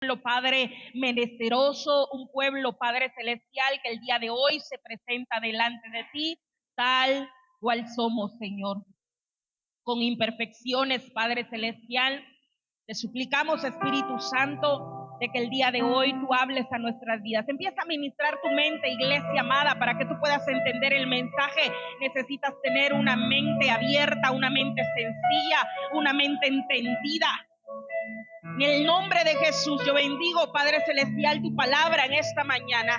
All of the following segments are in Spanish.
pueblo, Padre, menesteroso, un pueblo, Padre celestial, que el día de hoy se presenta delante de ti, tal cual somos, Señor, con imperfecciones, Padre celestial. Te suplicamos, Espíritu Santo, de que el día de hoy tú hables a nuestras vidas. Empieza a ministrar tu mente, iglesia amada, para que tú puedas entender el mensaje. Necesitas tener una mente abierta, una mente sencilla, una mente entendida. En el nombre de Jesús, yo bendigo, Padre Celestial, tu palabra en esta mañana.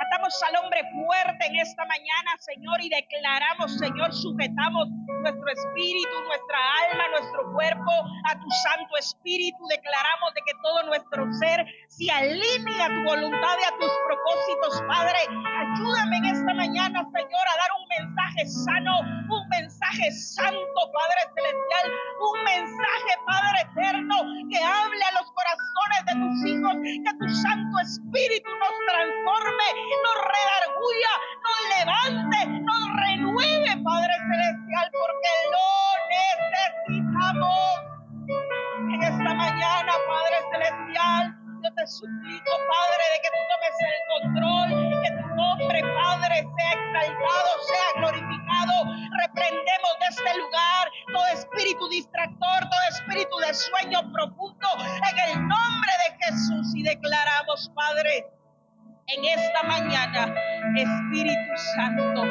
Atamos al hombre fuerte en esta mañana, Señor, y declaramos, Señor, sujetamos nuestro espíritu, nuestra alma, nuestro cuerpo a tu Santo Espíritu. Declaramos de que todo nuestro ser se alinea a tu voluntad y a tus propósitos, Padre. Ayúdame en esta mañana, Señor, a dar un mensaje sano, un mensaje santo, Padre Celestial, un mensaje, Padre eterno, que hable a los corazones de tus hijos, que tu Santo Espíritu nos transforme, nos redarguya, nos levante, nos renueve, Padre Celestial, porque lo necesitamos. En esta mañana, Padre Celestial, yo te suplico, Padre, de que tú tomes el control, que tu nombre, Padre, sea exaltado, sea glorificado. Reprendemos de este lugar todo espíritu distractor, todo espíritu de sueño profundo, en el nombre de Jesús. Y declaramos, Padre, en esta mañana, Espíritu Santo,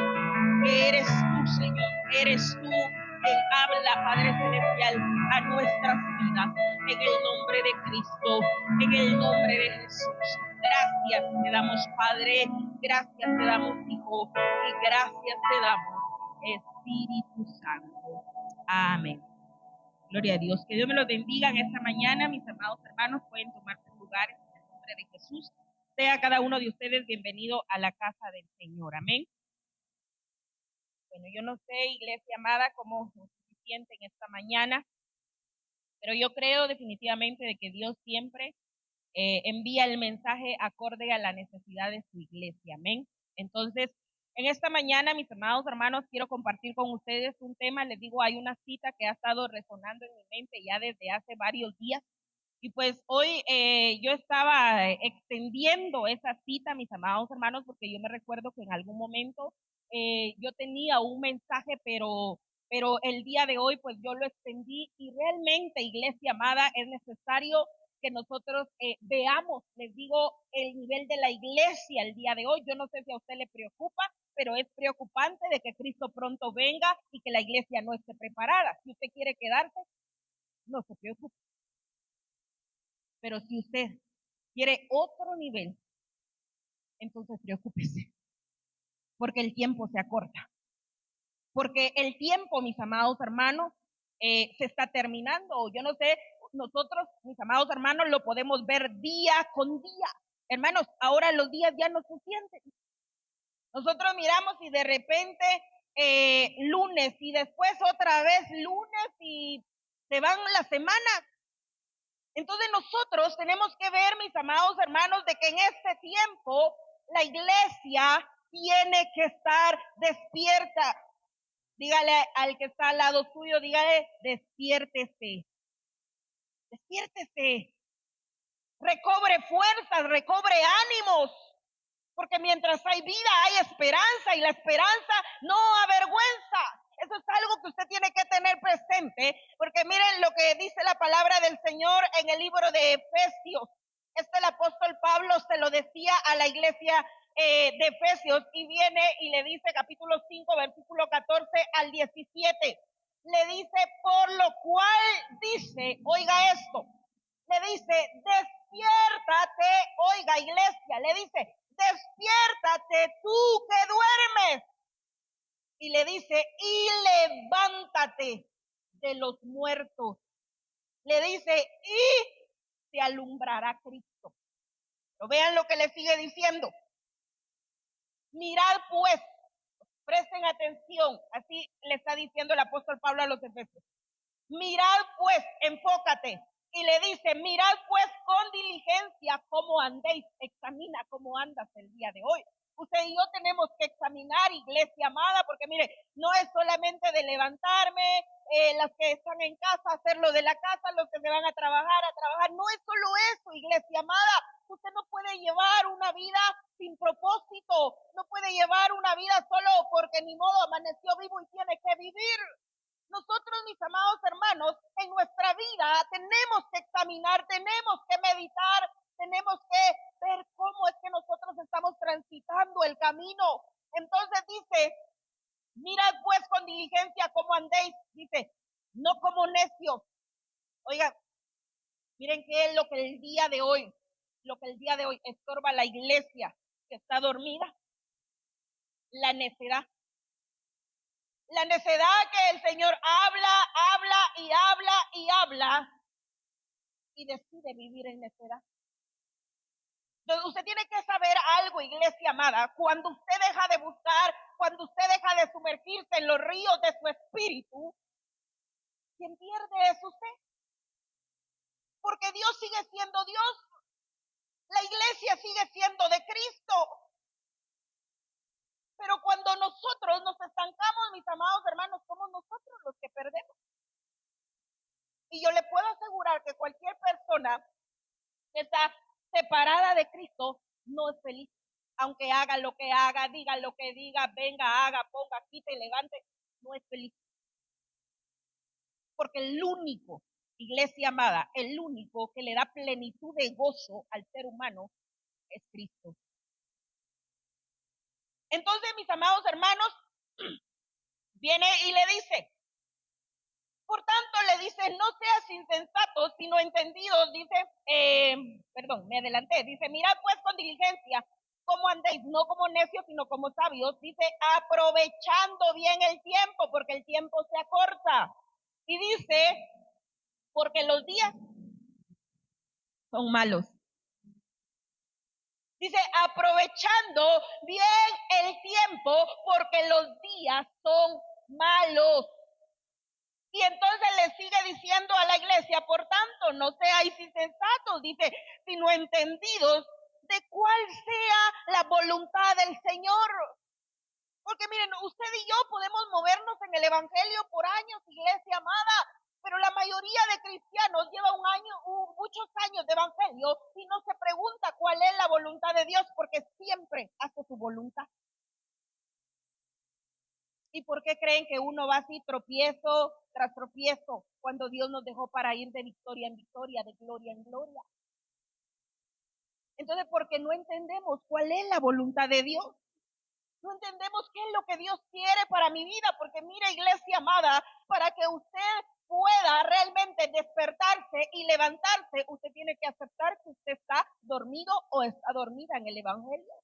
que eres tú, Señor, eres tú quien habla, Padre Celestial, a nuestras vidas, en el nombre de Cristo, en el nombre de Jesús. Gracias te damos, Padre, gracias te damos, Hijo, y gracias te damos, Espíritu Santo. Amén. Gloria a Dios. Que Dios me los bendiga en esta mañana, mis amados hermanos. Pueden tomar sus lugares en el nombre de Jesús. Sea cada uno de ustedes bienvenido a la casa del Señor. Amén. Bueno, yo no sé, iglesia amada, cómo se siente en esta mañana, pero yo creo definitivamente de que Dios siempre envía el mensaje acorde a la necesidad de su iglesia. Amén. Entonces, en esta mañana, mis amados hermanos, quiero compartir con ustedes un tema. Les digo, hay una cita que ha estado resonando en mi mente ya desde hace varios días. Y pues hoy yo estaba extendiendo esa cita, mis amados hermanos, porque yo me recuerdo que en algún momento yo tenía un mensaje, pero el día de hoy pues yo lo extendí y realmente, iglesia amada, es necesario que nosotros veamos, les digo, el nivel de la iglesia el día de hoy. Yo no sé si a usted le preocupa, pero es preocupante de que Cristo pronto venga y que la iglesia no esté preparada. Si usted quiere quedarse, no se preocupe. Pero si usted quiere otro nivel, entonces preocúpese, porque el tiempo se acorta. Porque el tiempo, mis amados hermanos, se está terminando. Yo no sé, nosotros, mis amados hermanos, lo podemos ver día con día. Hermanos, ahora los días ya no se sienten. Nosotros miramos y de repente lunes y después otra vez lunes y se van las semanas. Entonces nosotros tenemos que ver, mis amados hermanos, de que en este tiempo la iglesia tiene que estar despierta. Dígale al que está al lado suyo, dígale, despiértese, despiértese, recobre fuerzas, recobre ánimos, porque mientras hay vida hay esperanza y la esperanza no avergüenza. Eso es algo que usted tiene que tener presente, porque miren lo que dice la palabra del Señor en el libro de Efesios. El apóstol Pablo se lo decía a la iglesia de Efesios y viene y le dice, capítulo 5, versículo 14 al 17. Le dice, por lo cual dice, oiga esto, le dice, despiértate, oiga iglesia, le dice, despiértate tú que duermes. Y le dice, y levántate de los muertos. Le dice, y te alumbrará Cristo. Pero vean lo que le sigue diciendo. Mirad pues, presten atención, así le está diciendo el apóstol Pablo a los Efesios. Mirad pues, enfócate. Y le dice, mirad pues con diligencia cómo andéis, examina cómo andas el día de hoy. Usted y yo tenemos que examinar, iglesia amada, porque mire, no es solamente de levantarme, las que están en casa, hacerlo de la casa, los que se van a trabajar, no es solo eso, iglesia amada. Usted no puede llevar una vida sin propósito, no puede llevar una vida solo porque ni modo amaneció vivo y tiene que vivir. Nosotros, mis amados hermanos, en nuestra vida tenemos que examinar, tenemos que meditar, tenemos que ver cómo es que nosotros estamos transitando el camino. Entonces dice, mirad pues con diligencia cómo andéis, dice, no como necios. Oigan, miren qué es lo que el día de hoy estorba a la iglesia que está dormida, la necedad. La necedad que el Señor habla y decide vivir en necedad. Entonces usted tiene que saber algo, iglesia amada. Cuando usted deja de buscar, cuando usted deja de sumergirse en los ríos de su espíritu, quien pierde es usted. Porque Dios sigue siendo Dios. La iglesia sigue siendo de Cristo. Pero cuando nosotros nos estancamos, mis amados hermanos, somos nosotros los que perdemos. Y yo le puedo asegurar que cualquier persona que está separada de Cristo no es feliz. Aunque haga lo que haga, diga lo que diga, venga, haga, ponga, quite, levante, no es feliz. Porque el único, iglesia amada, el único que le da plenitud de gozo al ser humano es Cristo. Entonces, mis amados hermanos, viene y le dice, por tanto le dice, no seas insensatos, sino entendidos, dice, me adelanté, dice, mirad pues con diligencia cómo andéis, no como necios, sino como sabios, dice, aprovechando bien el tiempo, porque el tiempo se acorta. Y dice, porque los días son malos. Dice, aprovechando bien el tiempo, porque los días son malos. Y entonces le sigue diciendo a la iglesia, por tanto, no seáis insensatos, dice, sino entendidos de cuál sea la voluntad del Señor. Porque miren, usted y yo podemos movernos en el evangelio por años, iglesia amada, pero la mayoría de cristianos lleva muchos años de evangelio y no se pregunta cuál es la voluntad de Dios, porque siempre hace su voluntad. ¿Y por qué creen que uno va así tropiezo tras tropiezo cuando Dios nos dejó para ir de victoria en victoria, de gloria en gloria? Entonces, porque no entendemos cuál es la voluntad de Dios. No entendemos qué es lo que Dios quiere para mi vida, porque mira, iglesia amada, para que usted pueda realmente despertarse y levantarse, usted tiene que aceptar que usted está dormido o está dormida en el evangelio.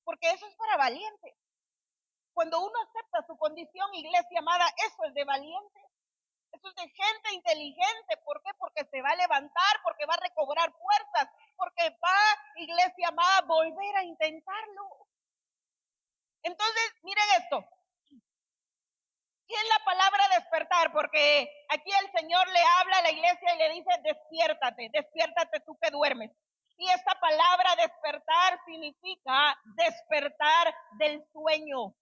Porque eso es para valientes. Cuando uno acepta su condición, iglesia amada, eso es de valiente. Eso es de gente inteligente. ¿Por qué? Porque se va a levantar, porque va a recobrar fuerzas, porque va, iglesia amada, a volver a intentarlo. Entonces, miren esto. ¿Qué es la palabra despertar? Porque aquí el Señor le habla a la iglesia y le dice, despiértate tú que duermes. Y esta palabra despertar significa despertar del sueño.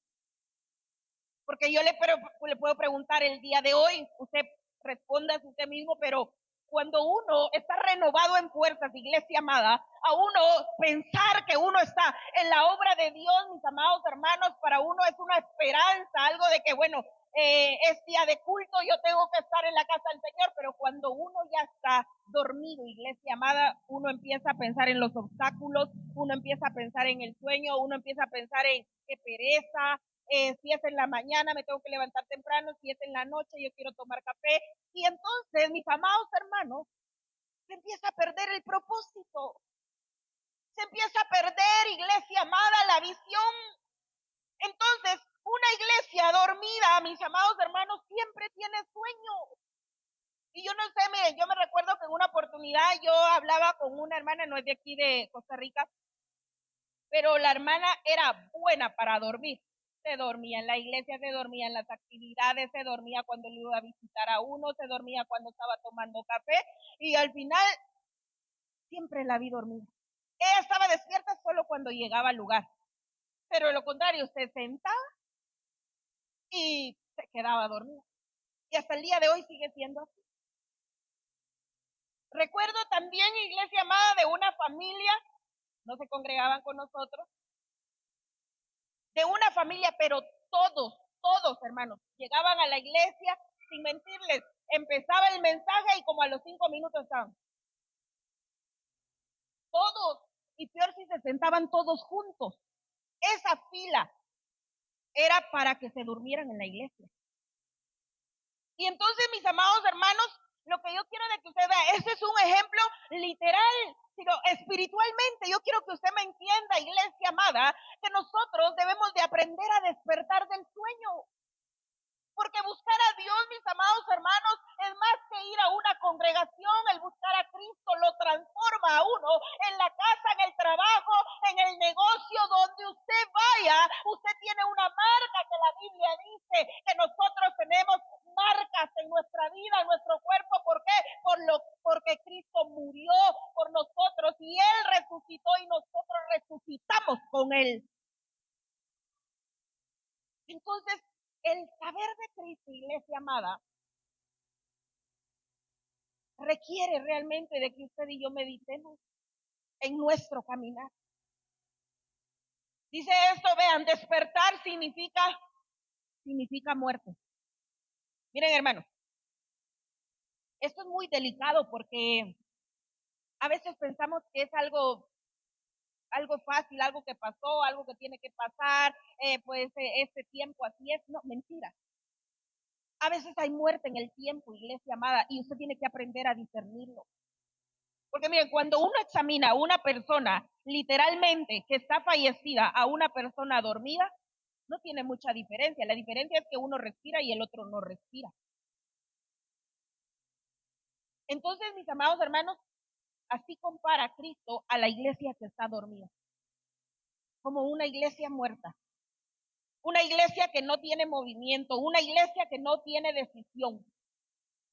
Porque yo le puedo preguntar el día de hoy, usted responda a usted mismo, pero cuando uno está renovado en fuerzas, iglesia amada, a uno pensar que uno está en la obra de Dios, mis amados hermanos, para uno es una esperanza, algo de que, bueno, es día de culto, yo tengo que estar en la casa del Señor, pero cuando uno ya está dormido, iglesia amada, uno empieza a pensar en los obstáculos, uno empieza a pensar en el sueño, uno empieza a pensar en qué pereza, si es en la mañana me tengo que levantar temprano, si es en la noche yo quiero tomar café. Y entonces, mis amados hermanos, se empieza a perder el propósito. Se empieza a perder, iglesia amada, la visión. Entonces, una iglesia dormida, mis amados hermanos, siempre tiene sueño. Y yo no sé, miren, yo me recuerdo que en una oportunidad yo hablaba con una hermana, no es de aquí de Costa Rica, pero la hermana era buena para dormir. Se dormía en la iglesia, se dormía en las actividades, se dormía cuando le iba a visitar a uno, se dormía cuando estaba tomando café y al final siempre la vi dormida. Ella estaba despierta solo cuando llegaba al lugar, pero de lo contrario, se sentaba y se quedaba dormida. Y hasta el día de hoy sigue siendo así. Recuerdo también, iglesia amada, de una familia, no se congregaban con nosotros, de una familia, pero todos hermanos, llegaban a la iglesia, sin mentirles, empezaba el mensaje y como a los 5 minutos estaban. Todos, y peor si se sentaban todos juntos. Esa fila era para que se durmieran en la iglesia. Y entonces, mis amados hermanos, lo que yo quiero de que usted vea, ese es un ejemplo literal, sino espiritualmente. Yo quiero que usted me entienda, iglesia amada, que nosotros debemos de aprender a despertar del sueño. Porque buscar a Dios, mis amados hermanos, es más que ir a una congregación. El buscar a Cristo lo transforma a uno en la casa, en el trabajo, en el negocio, donde usted vaya. Usted tiene una marca que la Biblia dice que nosotros tenemos marcas en nuestra vida, en nuestro cuerpo. ¿Por qué? Porque Cristo murió por nosotros y Él resucitó y nosotros resucitamos con Él. Entonces, el saber de Cristo, iglesia amada, requiere realmente de que usted y yo meditemos en nuestro caminar. Dice esto, vean, despertar significa muerte. Miren, hermanos, esto es muy delicado porque a veces pensamos que es algo fácil, algo que pasó, algo que tiene que pasar, este tiempo así es. No, mentira. A veces hay muerte en el tiempo, iglesia amada, y usted tiene que aprender a discernirlo. Porque miren, cuando uno examina a una persona literalmente que está fallecida a una persona dormida, no tiene mucha diferencia. La diferencia es que uno respira y el otro no respira. Entonces, mis amados hermanos, así compara Cristo a la iglesia que está dormida, como una iglesia muerta, una iglesia que no tiene movimiento, una iglesia que no tiene decisión.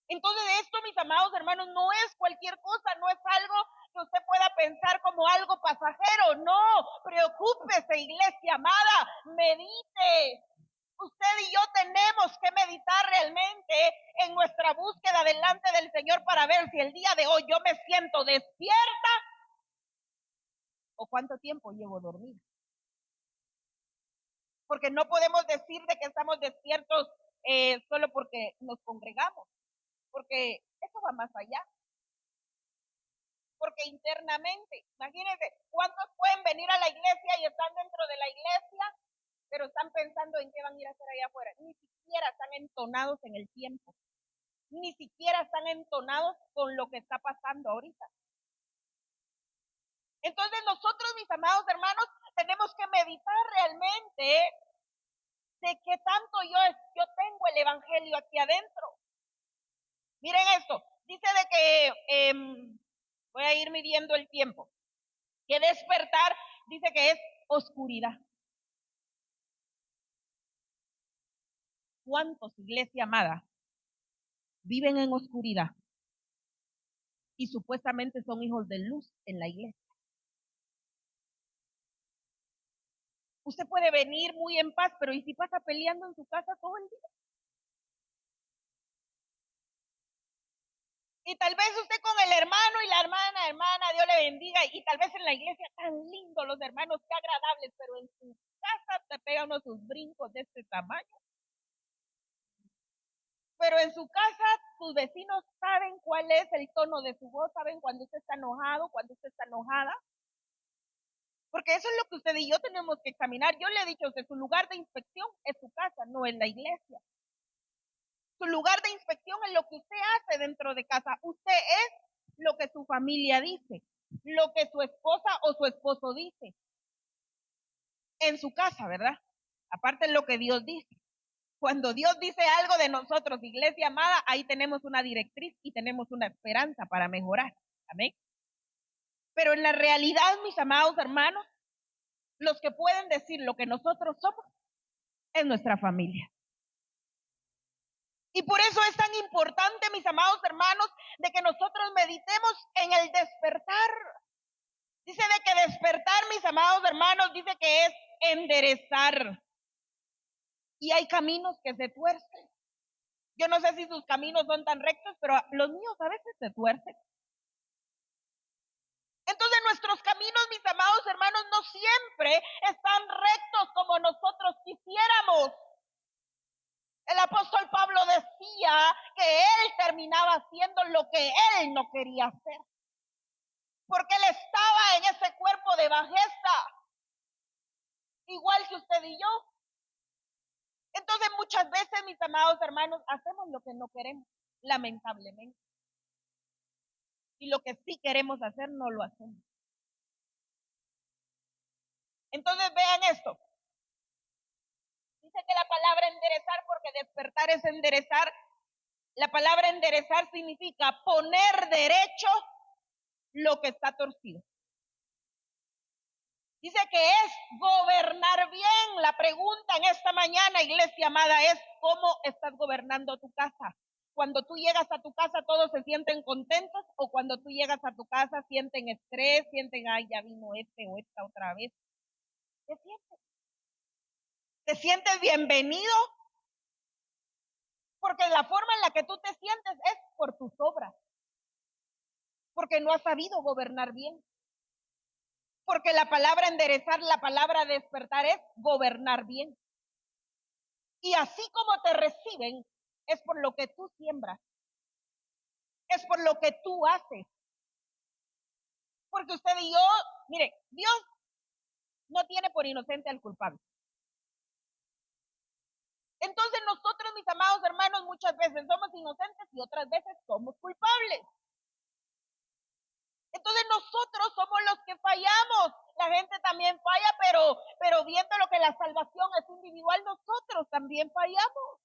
Entonces, esto, mis amados hermanos, no es cualquier cosa, no es algo que usted pueda pensar como algo pasajero. No, preocúpese, iglesia amada, medite. Usted y yo tenemos que meditar realmente en nuestra búsqueda delante del Señor para ver si el día de hoy yo me siento despierta o cuánto tiempo llevo dormida. Porque no podemos decir de que estamos despiertos solo porque nos congregamos, porque eso va más allá. Porque internamente, imagínense, ¿cuántos pueden venir a la iglesia y están dentro de la iglesia, pero están pensando en qué van a ir a hacer allá afuera? Ni siquiera están entonados en el tiempo, ni siquiera están entonados con lo que está pasando ahorita. Entonces nosotros, mis amados hermanos, tenemos que meditar realmente de qué tanto yo tengo el evangelio aquí adentro. Miren esto, dice de que voy a ir midiendo el tiempo, que despertar dice que es oscuridad. ¿Cuántos, iglesia amada, viven en oscuridad y supuestamente son hijos de luz en la iglesia? Usted puede venir muy en paz, pero ¿y si pasa peleando en su casa todo el día? Y tal vez usted con el hermano y la hermana, Dios le bendiga, y tal vez en la iglesia tan lindo los hermanos, qué agradables, pero en su casa te pegan unos sus brincos de este tamaño. Pero en su casa sus vecinos saben cuál es el tono de su voz, saben cuando usted está enojado, cuando usted está enojada. Porque eso es lo que usted y yo tenemos que examinar. Yo le he dicho que su lugar de inspección es su casa, no es la iglesia. Su lugar de inspección es lo que usted hace dentro de casa. Usted es lo que su familia dice, lo que su esposa o su esposo dice. En su casa, ¿verdad? Aparte de lo que Dios dice. Cuando Dios dice algo de nosotros, iglesia amada, ahí tenemos una directriz y tenemos una esperanza para mejorar. Amén. Pero en la realidad, mis amados hermanos, los que pueden decir lo que nosotros somos es nuestra familia. Y por eso es tan importante, mis amados hermanos, de que nosotros meditemos en el despertar. Dice de que despertar, mis amados hermanos, dice que es enderezar. Y hay caminos que se tuercen. Yo no sé si sus caminos son tan rectos, pero los míos a veces se tuercen. Entonces nuestros caminos, mis amados hermanos, no siempre están rectos como nosotros quisiéramos. El apóstol Pablo decía que él terminaba haciendo lo que él no quería hacer, porque él estaba en ese cuerpo de bajeza, igual que usted y yo. Entonces muchas veces, mis amados hermanos, hacemos lo que no queremos, lamentablemente. Y lo que sí queremos hacer, no lo hacemos. Entonces vean esto. Dice que la palabra enderezar, porque despertar es enderezar. La palabra enderezar significa poner derecho lo que está torcido. Dice que es gobernar bien. La pregunta en esta mañana, iglesia amada, es ¿cómo estás gobernando tu casa? Cuando tú llegas a tu casa, ¿todos se sienten contentos? ¿O cuando tú llegas a tu casa sienten estrés, sienten, ay, ya vino este o esta otra vez? ¿Qué sientes? ¿Te sientes bienvenido? Porque la forma en la que tú te sientes es por tus obras. Porque no has sabido gobernar bien. Porque la palabra enderezar, la palabra despertar es gobernar bien. Y así como te reciben, es por lo que tú siembras. Es por lo que tú haces. Porque usted y yo, mire, Dios no tiene por inocente al culpable. Entonces nosotros, mis amados hermanos, muchas veces somos inocentes y otras veces somos culpables. Entonces nosotros somos los que fallamos. La gente también falla, pero viendo lo que la salvación es individual, nosotros también fallamos.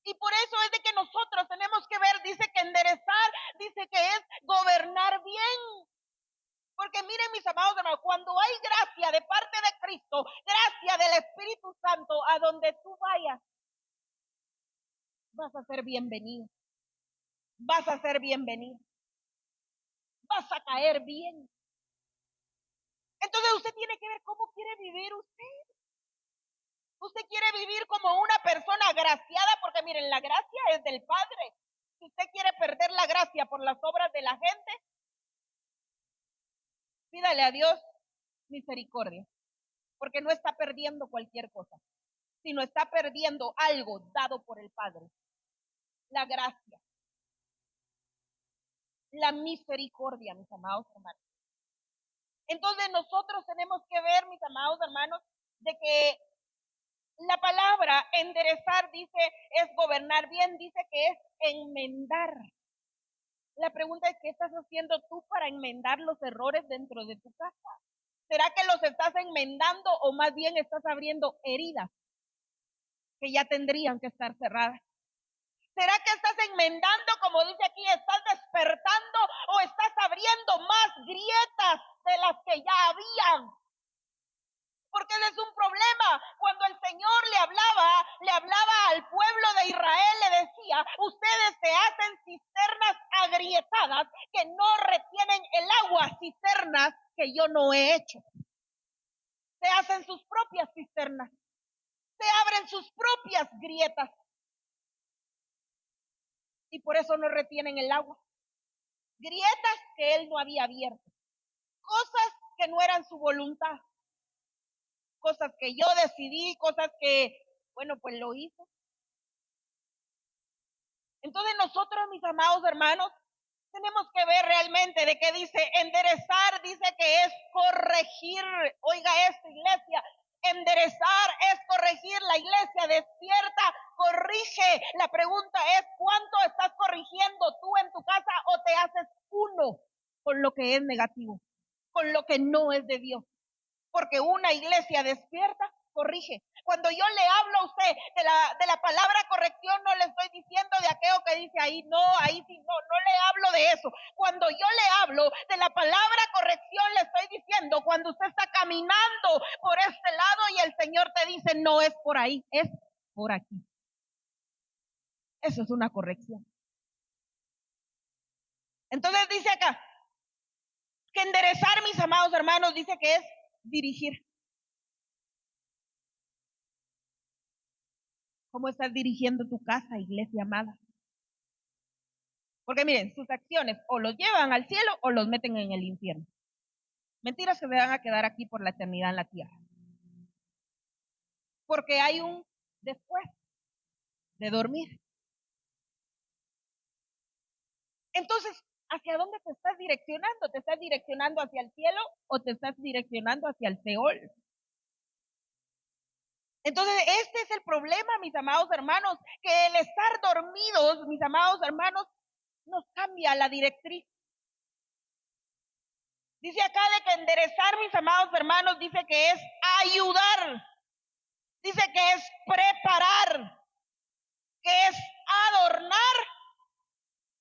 Y por eso es de que nosotros tenemos que ver, dice que enderezar, dice que es gobernar bien. Porque miren, mis amados hermanos, cuando hay gracia de parte de Cristo, gracia del Espíritu Santo, a donde tú vayas, vas a ser bienvenido. Vas a ser bienvenido. Vas a caer bien. Entonces usted tiene que ver cómo quiere vivir usted. Usted quiere vivir como una persona agraciada, porque miren, la gracia es del Padre. Si usted quiere perder la gracia por las obras de la gente, pídale a Dios misericordia, porque no está perdiendo cualquier cosa, sino está perdiendo algo dado por el Padre. La gracia, la misericordia, mis amados hermanos. Entonces nosotros tenemos que ver, mis amados hermanos, de que la palabra enderezar dice es gobernar bien, dice que es enmendar. La pregunta es, ¿qué estás haciendo tú para enmendar los errores dentro de tu casa? ¿Será que los estás enmendando o más bien estás abriendo heridas que ya tendrían que estar cerradas? ¿Será que estás enmendando, como dice aquí, estás despertando o estás abriendo más grietas de las que ya habían? Porque ese es un problema. Cuando el Señor le hablaba al pueblo de Israel, le decía, ustedes se hacen cisternas agrietadas que no retienen el agua, cisternas que yo no he hecho. Se hacen sus propias cisternas, se abren sus propias grietas y por eso no retienen el agua. Grietas que él no había abierto, cosas que no eran su voluntad, cosas que yo decidí, cosas que, bueno, pues lo hice. Entonces nosotros, mis amados hermanos, tenemos que ver realmente de qué dice enderezar, dice que es corregir. Oiga esto, iglesia, enderezar es corregir. La iglesia despierta, corrige. La pregunta es, ¿cuánto estás corrigiendo tú en tu casa o te haces uno con lo que es negativo, con lo que no es de Dios? Porque una iglesia despierta corrige. Cuando yo le hablo a usted de la palabra corrección, no le estoy diciendo de aquello que dice ahí, no, ahí sí, no le hablo de eso. Cuando yo le hablo de la palabra corrección, le estoy diciendo cuando usted está caminando por este lado y el Señor te dice, no es por ahí, es por aquí. Eso es una corrección. Entonces dice acá, Que enderezar, mis amados hermanos, dice que es dirigir. ¿Cómo estás dirigiendo tu casa, iglesia amada? Porque miren, sus acciones o los llevan al cielo o los meten en el infierno. Mentiras que se van a quedar aquí por la eternidad en la tierra. Porque hay un después de dormir. Entonces, ¿hacia dónde te estás direccionando? ¿Te estás direccionando hacia el cielo o te estás direccionando hacia el Seol? Entonces, este es el problema, mis amados hermanos, que el estar dormidos, mis amados hermanos, nos cambia la directriz. Dice acá de que enderezar, mis amados hermanos, dice que es ayudar, dice que es preparar, que es adornar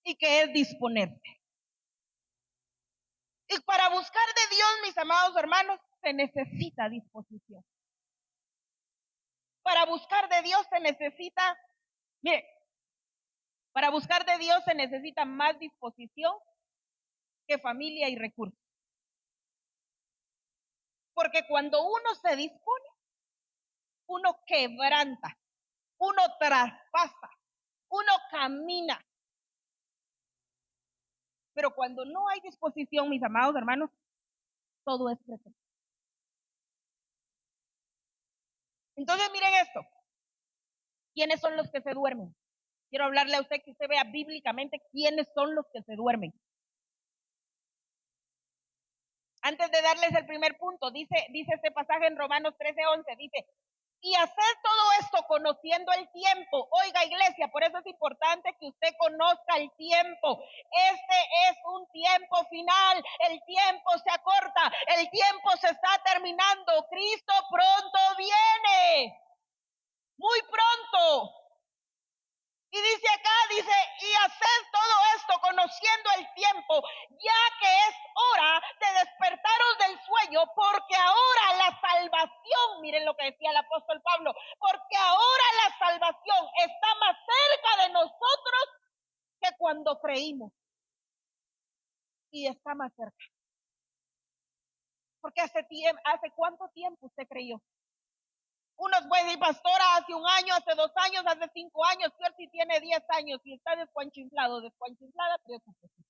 y que es disponerse. Y para buscar de Dios, mis amados hermanos, se necesita disposición. Para buscar de Dios se necesita, mire, para buscar de Dios se necesita más disposición que familia y recursos. Porque cuando uno se dispone, uno quebranta, uno traspasa, uno camina. Pero cuando no hay disposición, mis amados hermanos, todo es pretexto. Entonces miren esto. ¿Quiénes son los que se duermen? Quiero hablarle a usted que usted vea bíblicamente quiénes son los que se duermen. Antes de darles el primer punto, dice este pasaje en Romanos 13:11, dice, y hacer todo esto conociendo el tiempo. Oiga, iglesia, por eso es importante que usted conozca el tiempo. Este es un tiempo final, el tiempo se acorta, el tiempo se está terminando, Cristo pronto viene, muy pronto. Y dice acá, dice, y hacer todo esto conociendo el tiempo, ya que es hora de despertaros del sueño, porque ahora la salvación, miren lo que decía el apóstol Pablo, porque ahora la salvación está más cerca de nosotros que cuando creímos. Y está más cerca. Porque ¿hace cuánto tiempo usted creyó? Unos pueden decir, pastora, hace un año, hace 2 años, hace 5 años, peor si tiene 10 años y está descuanchinflada, preocúpese.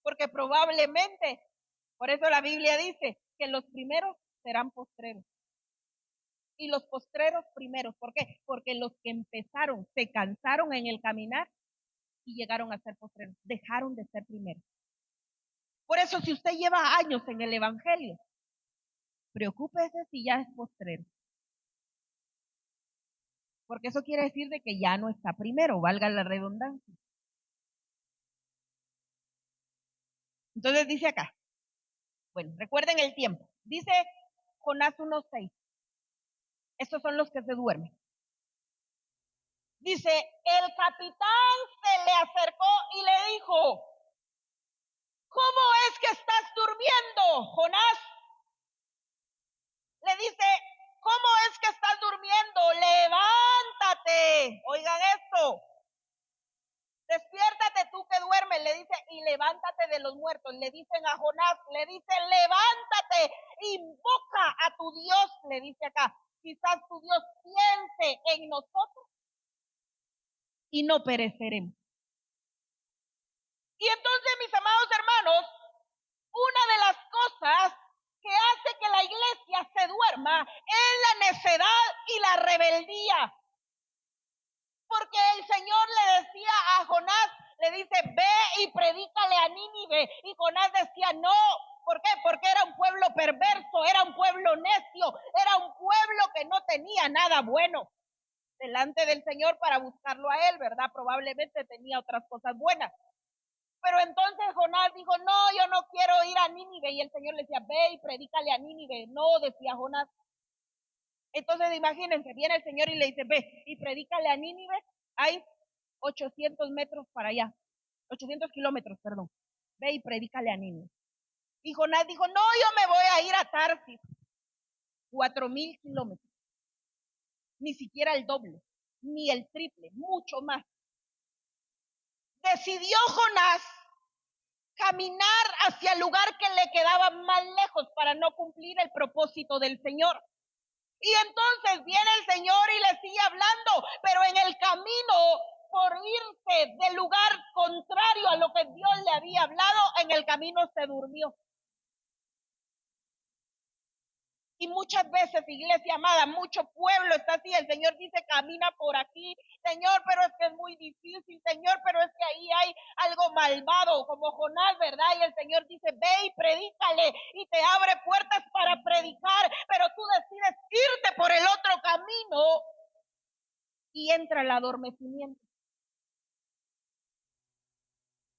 Porque probablemente, por eso la Biblia dice que los primeros serán postreros. Y los postreros primeros. ¿Por qué? Porque los que empezaron se cansaron en el caminar y llegaron a ser postreros. Dejaron de ser primeros. Por eso, si usted lleva años en el Evangelio, preocúpese si ya es postrero. Porque eso quiere decir de que ya no está primero, valga la redundancia. Entonces dice acá, bueno, recuerden el tiempo. Dice Jonás 1:6. Estos son los que se duermen. Dice, el capitán se le acercó y le dijo, ¿cómo es que estás durmiendo, Jonás? Le dice, ¿cómo es que estás durmiendo? Levántate. Oigan esto. Despiértate tú que duermes, le dice, y levántate de los muertos. Le dicen a Jonás, le dice, levántate, invoca a tu Dios, le dice acá. Quizás tu Dios piense en nosotros y no pereceremos. Y entonces, mis amados hermanos, una de las cosas que hace que la iglesia se duerma es la necedad y la rebeldía. Porque el Señor le decía a Jonás, le dice, ve y predícale a Nínive. Y Jonás decía, no. ¿Por qué? Porque era un pueblo perverso, era un pueblo necio, era un pueblo que no tenía nada bueno delante del Señor para buscarlo a él, ¿verdad? Probablemente tenía otras cosas buenas. Pero entonces Jonás dijo, no, yo no quiero ir a Nínive. Y el Señor le decía, ve y predícale a Nínive. No, decía Jonás. Entonces imagínense, viene el Señor y le dice, ve y predícale a Nínive. Hay 800 metros para allá. 800 kilómetros, perdón. Ve y predícale a Nínive. Y Jonás dijo, no, yo me voy a ir a Tarsis. 4,000 kilómetros. Ni siquiera el doble, ni el triple, mucho más. Decidió Jonás caminar hacia el lugar que le quedaba más lejos para no cumplir el propósito del Señor. Y entonces viene el Señor y le sigue hablando, pero en el camino, por irse del lugar contrario a lo que Dios le había hablado, en el camino se durmió. Y muchas veces, iglesia amada, mucho pueblo está así. El Señor dice, camina por aquí. Señor, pero es que es muy difícil. Señor, pero es que ahí hay algo malvado, como Jonás, ¿verdad? Y el Señor dice, ve y predícale. Y te abre puertas para predicar. Pero tú decides irte por el otro camino y entra el adormecimiento.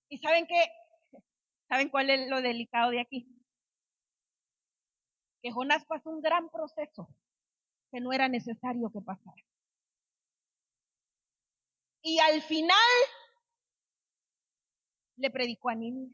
¿Y saben qué? ¿Saben cuál es lo delicado de aquí? Que Jonás pasó un gran proceso que no era necesario que pasara. Y al final le predicó a Nínive.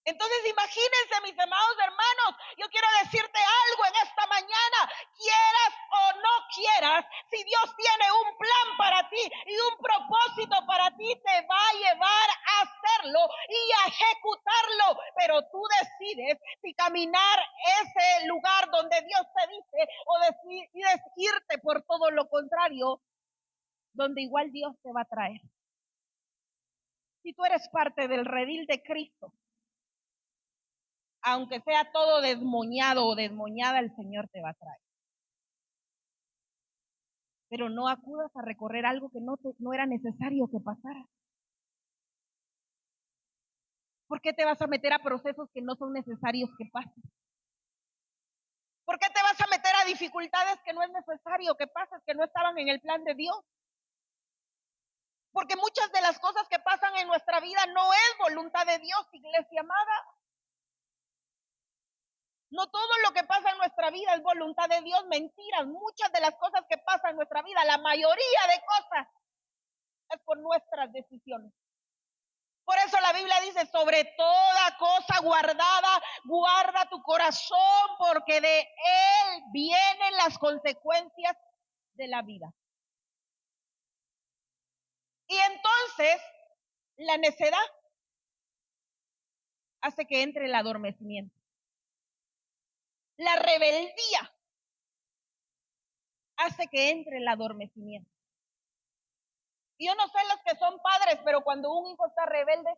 Entonces imagínense, mis amados hermanos, yo quiero decirte algo en esta mañana, quieras o no quieras, si Dios tiene un plan para ti y un propósito para ti, te va a llevar a hacerlo y a ejecutarlo, pero tú decides si caminar ese lugar donde Dios te dice o decides irte por todo lo contrario, donde igual Dios te va a traer. Si tú eres parte del redil de Cristo, aunque sea todo desmoñado o desmoñada, el Señor te va a traer. Pero no acudas a recorrer algo que no era necesario que pasara. ¿Por qué te vas a meter a procesos que no son necesarios que pasen? ¿Por qué te vas a meter a dificultades que no es necesario que pases, que no estaban en el plan de Dios? Porque muchas de las cosas que pasan en nuestra vida no es voluntad de Dios, iglesia amada. No todo lo que pasa en nuestra vida es voluntad de Dios, mentiras. Muchas de las cosas que pasan en nuestra vida, la mayoría de cosas, es por nuestras decisiones. Por eso la Biblia dice, sobre toda cosa guardada, guarda tu corazón, porque de él vienen las consecuencias de la vida. Y entonces, la necedad hace que entre el adormecimiento. La rebeldía hace que entre el adormecimiento. Y yo no sé los que son padres, pero cuando un hijo está rebelde,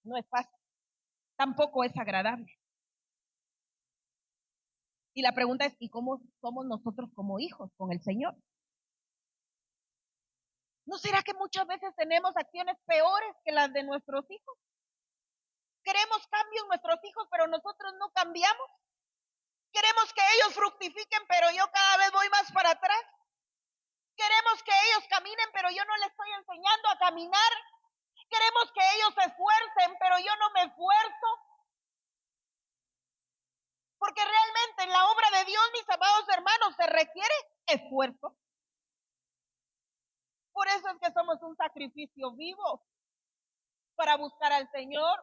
no es fácil. Tampoco es agradable. Y la pregunta es, ¿y cómo somos nosotros como hijos con el Señor? ¿No será que muchas veces tenemos acciones peores que las de nuestros hijos? Queremos cambio en nuestros hijos, pero nosotros no cambiamos. Queremos que ellos fructifiquen, pero yo cada vez voy más para atrás. Queremos que ellos caminen, pero yo no les estoy enseñando a caminar. Queremos que ellos se esfuercen, pero yo no me esfuerzo. Porque realmente en la obra de Dios, mis amados hermanos, se requiere esfuerzo. Por eso es que somos un sacrificio vivo para buscar al Señor.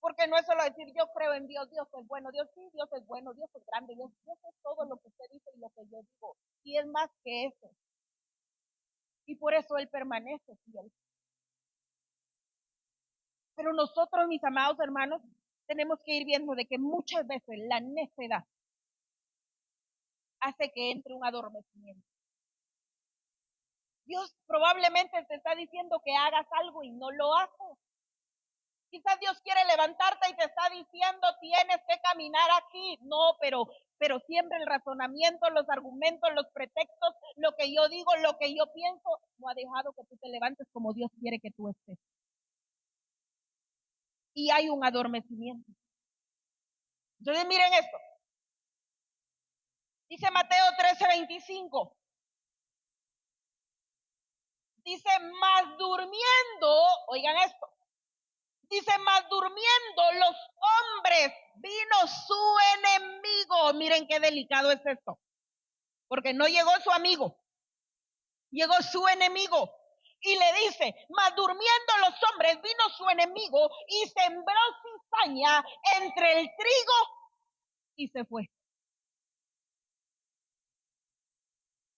Porque no es solo decir yo creo en Dios, Dios es bueno, Dios sí, Dios es bueno, Dios es grande, Dios es todo lo que usted dice y lo que yo digo. Y es más que eso. Y por eso Él permanece fiel. Pero nosotros, mis amados hermanos, tenemos que ir viendo de que muchas veces la necedad hace que entre un adormecimiento. Dios probablemente te está diciendo que hagas algo y no lo haces. Quizás Dios quiere levantarte y te está diciendo tienes que caminar aquí. No, pero siempre el razonamiento, los argumentos, los pretextos, lo que yo digo, lo que yo pienso, no ha dejado que tú te levantes como Dios quiere que tú estés. Y hay un adormecimiento. Entonces miren esto. Dice Mateo 13:25. Dice, más durmiendo, oigan esto. Dice, más durmiendo los hombres, vino su enemigo. Miren qué delicado es esto. Porque no llegó su amigo, llegó su enemigo. Y le dice, mas durmiendo los hombres, vino su enemigo y sembró cizaña entre el trigo y se fue.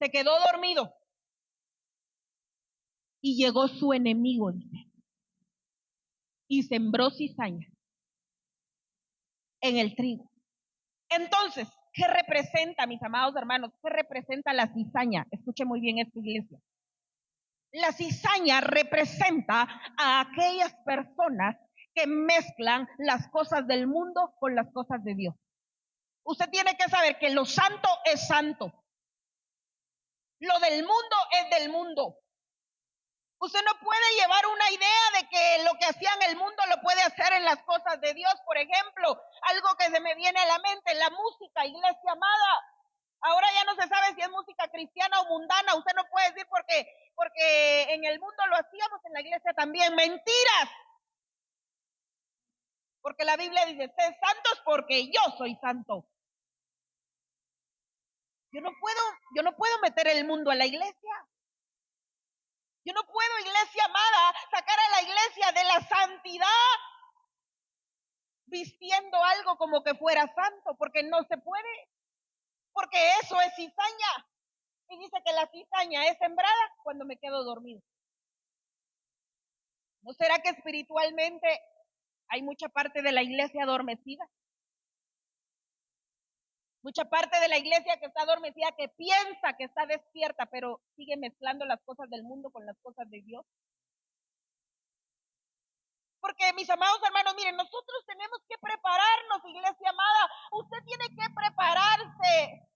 Se quedó dormido. Y llegó su enemigo, dice, y sembró cizaña en el trigo. Entonces, ¿qué representa, mis amados hermanos? ¿Qué representa la cizaña? Escuche muy bien esta iglesia. La cizaña representa a aquellas personas que mezclan las cosas del mundo con las cosas de Dios. Usted tiene que saber que lo santo es santo. Lo del mundo es del mundo. Usted no puede llevar una idea de que lo que hacía en el mundo lo puede hacer en las cosas de Dios. Por ejemplo, algo que se me viene a la mente, la música, iglesia amada. Ahora ya no se sabe si es música cristiana o mundana. Usted no puede decir porque en el mundo lo hacíamos, en la iglesia también. Mentiras. Porque la Biblia dice, sed santos porque yo soy santo. Yo no puedo meter el mundo a la iglesia. Yo no puedo, iglesia amada, sacar a la iglesia de la santidad vistiendo algo como que fuera santo, porque no se puede, porque eso es cizaña. Y dice que la cizaña es sembrada cuando me quedo dormido. ¿No será que espiritualmente hay mucha parte de la iglesia adormecida? Mucha parte de la iglesia que está adormecida, que piensa que está despierta, pero sigue mezclando las cosas del mundo con las cosas de Dios. Porque mis amados hermanos, miren, nosotros tenemos que prepararnos, iglesia amada. Usted tiene que prepararse.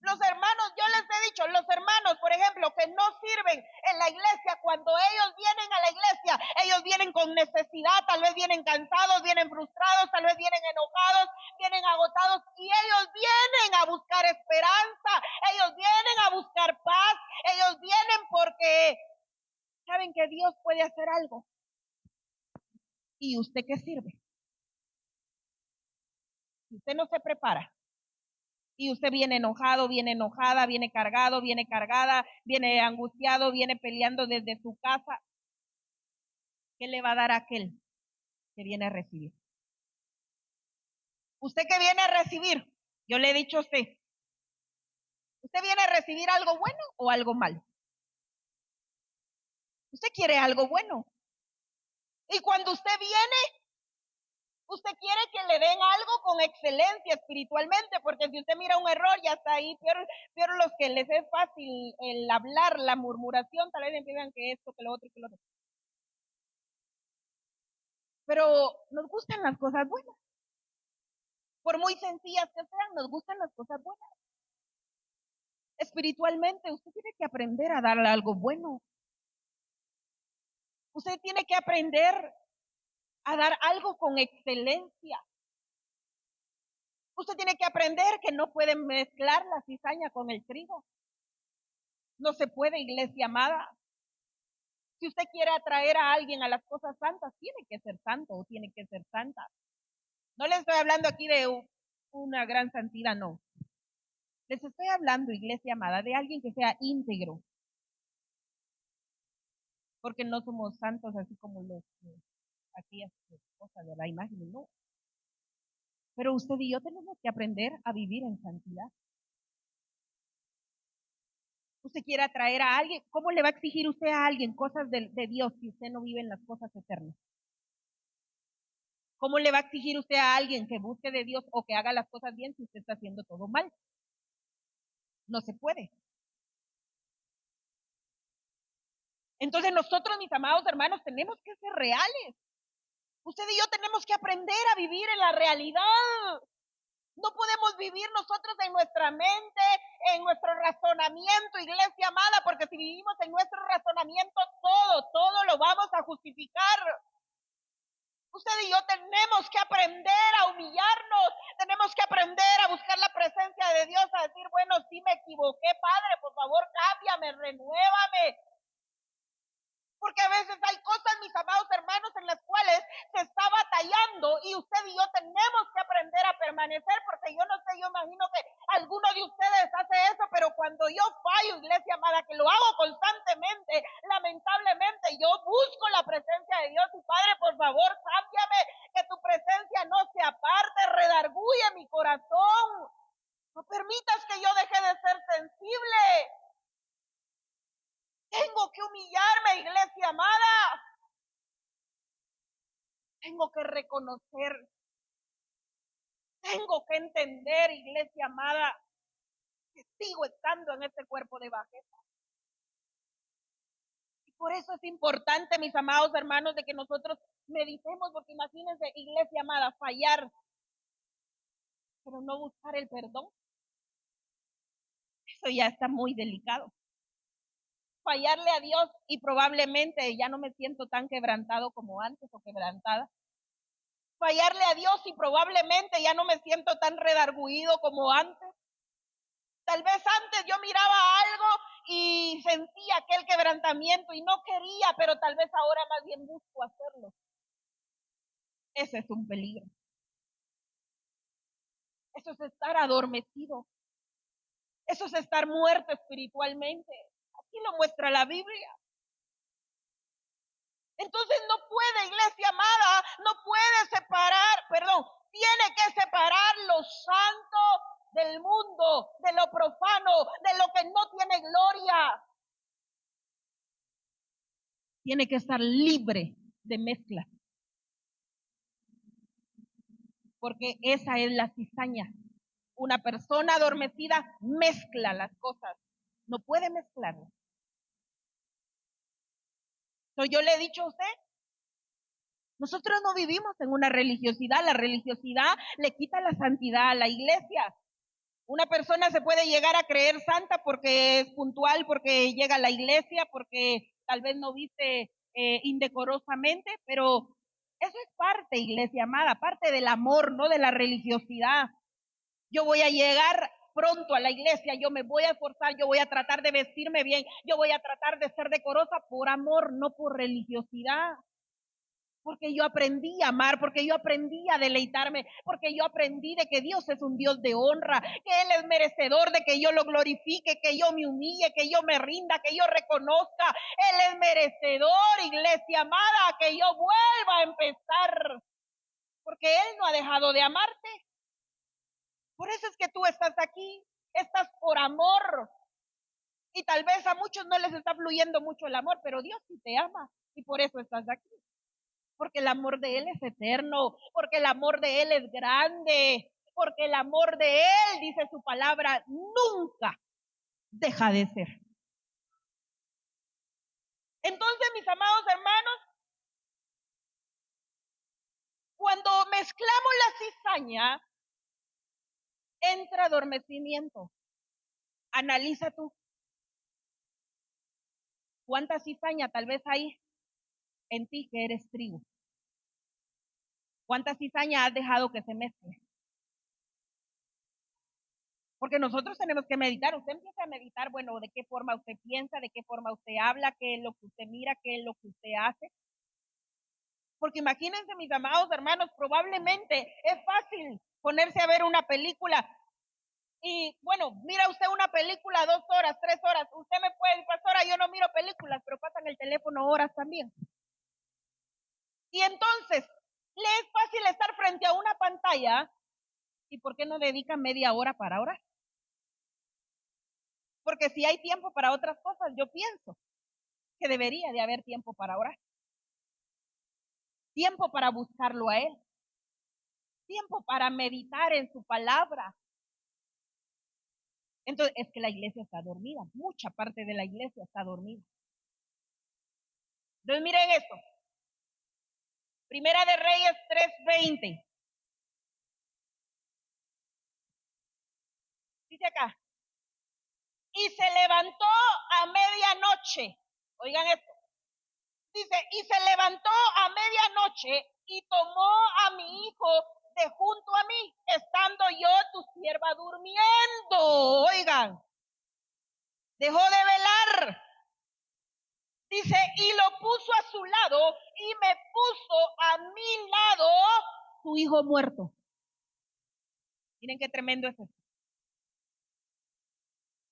Los hermanos, yo les he dicho, los hermanos, por ejemplo, que no sirven en la iglesia, cuando ellos vienen a la iglesia, ellos vienen con necesidad, tal vez vienen cansados, vienen frustrados, tal vez vienen enojados, vienen agotados, y ellos vienen a buscar esperanza, ellos vienen a buscar paz, ellos vienen porque saben que Dios puede hacer algo. ¿Y usted qué sirve? Si usted no se prepara, y usted viene enojado, viene enojada, viene cargado, viene cargada, viene angustiado, viene peleando desde su casa, ¿qué le va a dar a aquel que viene a recibir? Usted que viene a recibir, yo le he dicho a usted, ¿usted viene a recibir algo bueno o algo malo? Usted quiere algo bueno. Y cuando usted viene, usted quiere que le den algo con excelencia espiritualmente, porque si usted mira un error, ya está ahí. Peor los que les es fácil el hablar, la murmuración, tal vez empiezan que esto, que lo otro, que lo otro. Pero nos gustan las cosas buenas. Por muy sencillas que sean, nos gustan las cosas buenas. Espiritualmente, usted tiene que aprender a darle algo bueno. Usted tiene que aprender a dar algo con excelencia. Usted tiene que aprender que no pueden mezclar la cizaña con el trigo. No se puede, iglesia amada. Si usted quiere atraer a alguien a las cosas santas, tiene que ser santo o tiene que ser santa. No le estoy hablando aquí de una gran santidad, no. Les estoy hablando, iglesia amada, de alguien que sea íntegro. Porque no somos santos así como aquellas cosas de la imagen, no. Pero usted y yo tenemos que aprender a vivir en santidad. Usted quiere atraer a alguien, ¿cómo le va a exigir usted a alguien cosas de Dios si usted no vive en las cosas eternas? ¿Cómo le va a exigir usted a alguien que busque de Dios o que haga las cosas bien si usted está haciendo todo mal? No se puede. Entonces nosotros, mis amados hermanos, tenemos que ser reales. Usted y yo tenemos que aprender a vivir en la realidad. No podemos vivir nosotros en nuestra mente, en nuestro razonamiento, iglesia amada, porque si vivimos en nuestro razonamiento, todo lo vamos a justificar. Usted y yo tenemos que aprender a humillarnos, tenemos que aprender a buscar la presencia de Dios, a decir, bueno, sí me equivoqué, Padre, por favor, cámbiame, renuévame. Porque a veces hay cosas, mis amados hermanos, en las cuales se está batallando y usted y yo tenemos que aprender a permanecer, porque yo no sé, yo imagino que alguno de ustedes hace eso, pero cuando yo fallo, iglesia amada, que lo hago constantemente, lamentablemente yo busco la presencia de Dios y Padre, por favor, cámbiame, que tu presencia no se aparte, redarguye mi corazón. No permitas que yo deje de ser sensible. Tengo que humillarme, iglesia amada. Tengo que reconocer, tengo que entender, iglesia amada, que sigo estando en este cuerpo de bajeza. Y por eso es importante, mis amados hermanos, de que nosotros meditemos, porque imagínense, iglesia amada, fallar, pero no buscar el perdón. Eso ya está muy delicado. Fallarle a Dios y probablemente ya no me siento tan quebrantado como antes o quebrantada. Fallarle a Dios y probablemente ya no me siento tan redarguido como antes. Tal vez antes yo miraba algo y sentía aquel quebrantamiento y no quería, pero tal vez ahora más bien busco hacerlo. Ese es un peligro. Eso es estar adormecido. Eso es estar muerto espiritualmente. Así lo muestra la Biblia. Entonces no puede, iglesia amada, no puede tiene que separar lo santo del mundo, de lo profano, de lo que no tiene gloria. Tiene que estar libre de mezcla. Porque esa es la cizaña. Una persona adormecida mezcla las cosas. No puede mezclarlas. Yo le he dicho a usted, nosotros no vivimos en una religiosidad. La religiosidad le quita la santidad a la iglesia. Una persona se puede llegar a creer santa porque es puntual, porque llega a la iglesia, porque tal vez no viste indecorosamente, pero eso es parte, iglesia amada, parte del amor, no de la religiosidad. Yo voy a llegar pronto a la iglesia, yo me voy a esforzar, yo voy a tratar de vestirme bien, yo voy a tratar de ser decorosa por amor, no por religiosidad. Porque yo aprendí a amar, porque yo aprendí a deleitarme, porque yo aprendí de que Dios es un Dios de honra, que Él es merecedor de que yo lo glorifique, que yo me humille, que yo me rinda, que yo reconozca. Él es merecedor, iglesia amada, que yo vuelva a empezar, porque Él no ha dejado de amarte. Por eso es que tú estás aquí, estás por amor. Y tal vez a muchos no les está fluyendo mucho el amor, pero Dios sí te ama y por eso estás aquí. Porque el amor de Él es eterno, porque el amor de Él es grande, porque el amor de Él, dice su palabra, nunca deja de ser. Entonces, mis amados hermanos, cuando mezclamos la cizaña, entra adormecimiento. Analiza tú. ¿Cuánta cizaña tal vez hay en ti que eres trigo? ¿Cuánta cizaña has dejado que se mezcle? Porque nosotros tenemos que meditar. Usted empieza a meditar, bueno, de qué forma usted piensa, de qué forma usted habla, qué es lo que usted mira, qué es lo que usted hace. Porque imagínense, mis amados hermanos, probablemente es fácil ponerse a ver una película y, bueno, mira usted una película 2 horas, 3 horas. Usted me puede decir, pastora, yo no miro películas, pero pasan el teléfono horas también. Y entonces, le es fácil estar frente a una pantalla. ¿Y por qué no dedica media hora para orar? Porque si hay tiempo para otras cosas, yo pienso que debería de haber tiempo para orar. Tiempo para buscarlo a Él. Tiempo para meditar en su palabra. Entonces, es que la iglesia está dormida. Mucha parte de la iglesia está dormida. Entonces, miren esto. Primera de Reyes 3:20. Dice acá. Y se levantó a medianoche. Oigan esto. Dice, y se levantó a medianoche y tomó a mi hijo de junto a mí, estando yo, tu sierva, durmiendo. Oigan, dejó de velar. Dice, y lo puso a su lado y me puso a mi lado su hijo muerto. Miren qué tremendo es esto.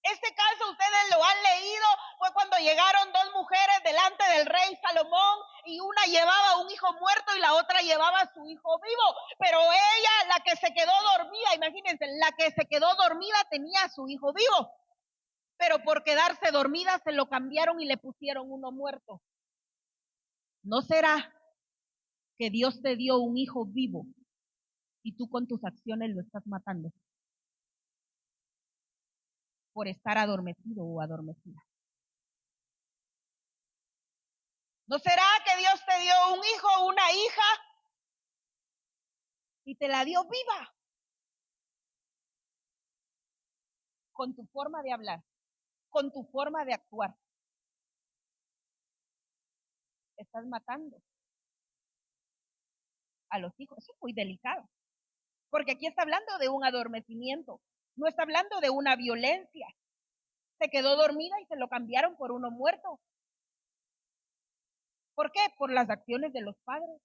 Este caso ustedes lo han leído, fue cuando llegaron 2 mujeres delante del rey Salomón y una llevaba un hijo muerto y la otra llevaba a su hijo vivo, pero ella, la que se quedó dormida, imagínense, la que se quedó dormida tenía a su hijo vivo. pero por quedarse dormida se lo cambiaron y le pusieron uno muerto. ¿No será que Dios te dio un hijo vivo y tú con tus acciones lo estás matando por estar adormecido o adormecida? ¿No será que Dios te dio un hijo o una hija y te la dio viva con tu forma de hablar, con tu forma de actuar? Estás matando a los hijos. Eso es muy delicado, porque aquí está hablando de un adormecimiento, no está hablando de una violencia. Se quedó dormida y se lo cambiaron por uno muerto. ¿Por qué? Por las acciones de los padres.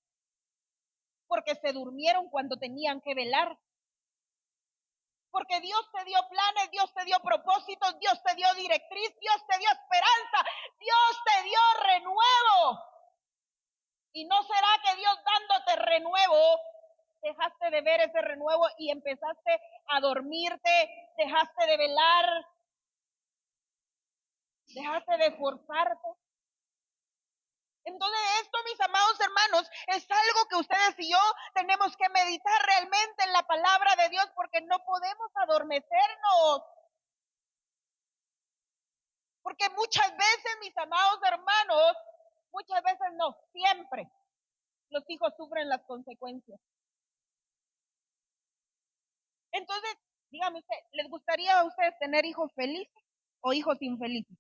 Porque se durmieron cuando tenían que velar. Porque Dios te dio planes, Dios te dio propósitos, Dios te dio directriz, Dios te dio esperanza, Dios te dio renuevo. ¿Y no será que Dios dándote renuevo, dejaste de ver ese renuevo y empezaste a dormirte, dejaste de velar, dejaste de esforzarte? Entonces esto, mis amados hermanos, es algo que ustedes y yo tenemos que meditar realmente en la palabra de Dios, porque no podemos adormecernos. Porque muchas veces, mis amados hermanos, muchas veces no, siempre los hijos sufren las consecuencias. Entonces, dígame usted, ¿les gustaría a ustedes tener hijos felices o hijos infelices?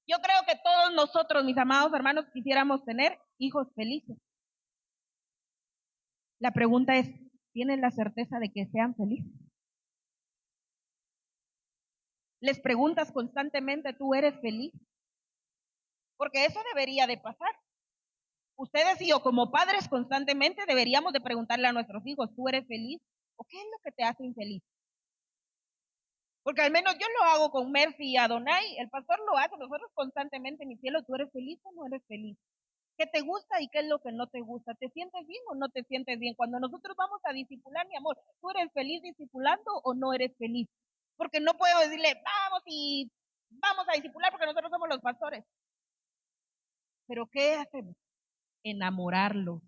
Yo creo que todos nosotros, mis amados hermanos, quisiéramos tener hijos felices. La pregunta es, ¿tienen la certeza de que sean felices? Les preguntas constantemente, ¿tú eres feliz? Porque eso debería de pasar. Ustedes y yo como padres constantemente deberíamos de preguntarle a nuestros hijos, ¿tú eres feliz? ¿O qué es lo que te hace infeliz? Porque al menos yo lo hago con Mercy y Adonai, el pastor lo hace, nosotros constantemente, mi cielo, ¿tú eres feliz o no eres feliz? ¿Qué te gusta y qué es lo que no te gusta? ¿Te sientes bien o no te sientes bien? Cuando nosotros vamos a discipular, mi amor, ¿tú eres feliz discipulando o no eres feliz? Porque no puedo decirle, vamos a discipular porque nosotros somos los pastores. Pero ¿qué hacemos? Enamorarlos,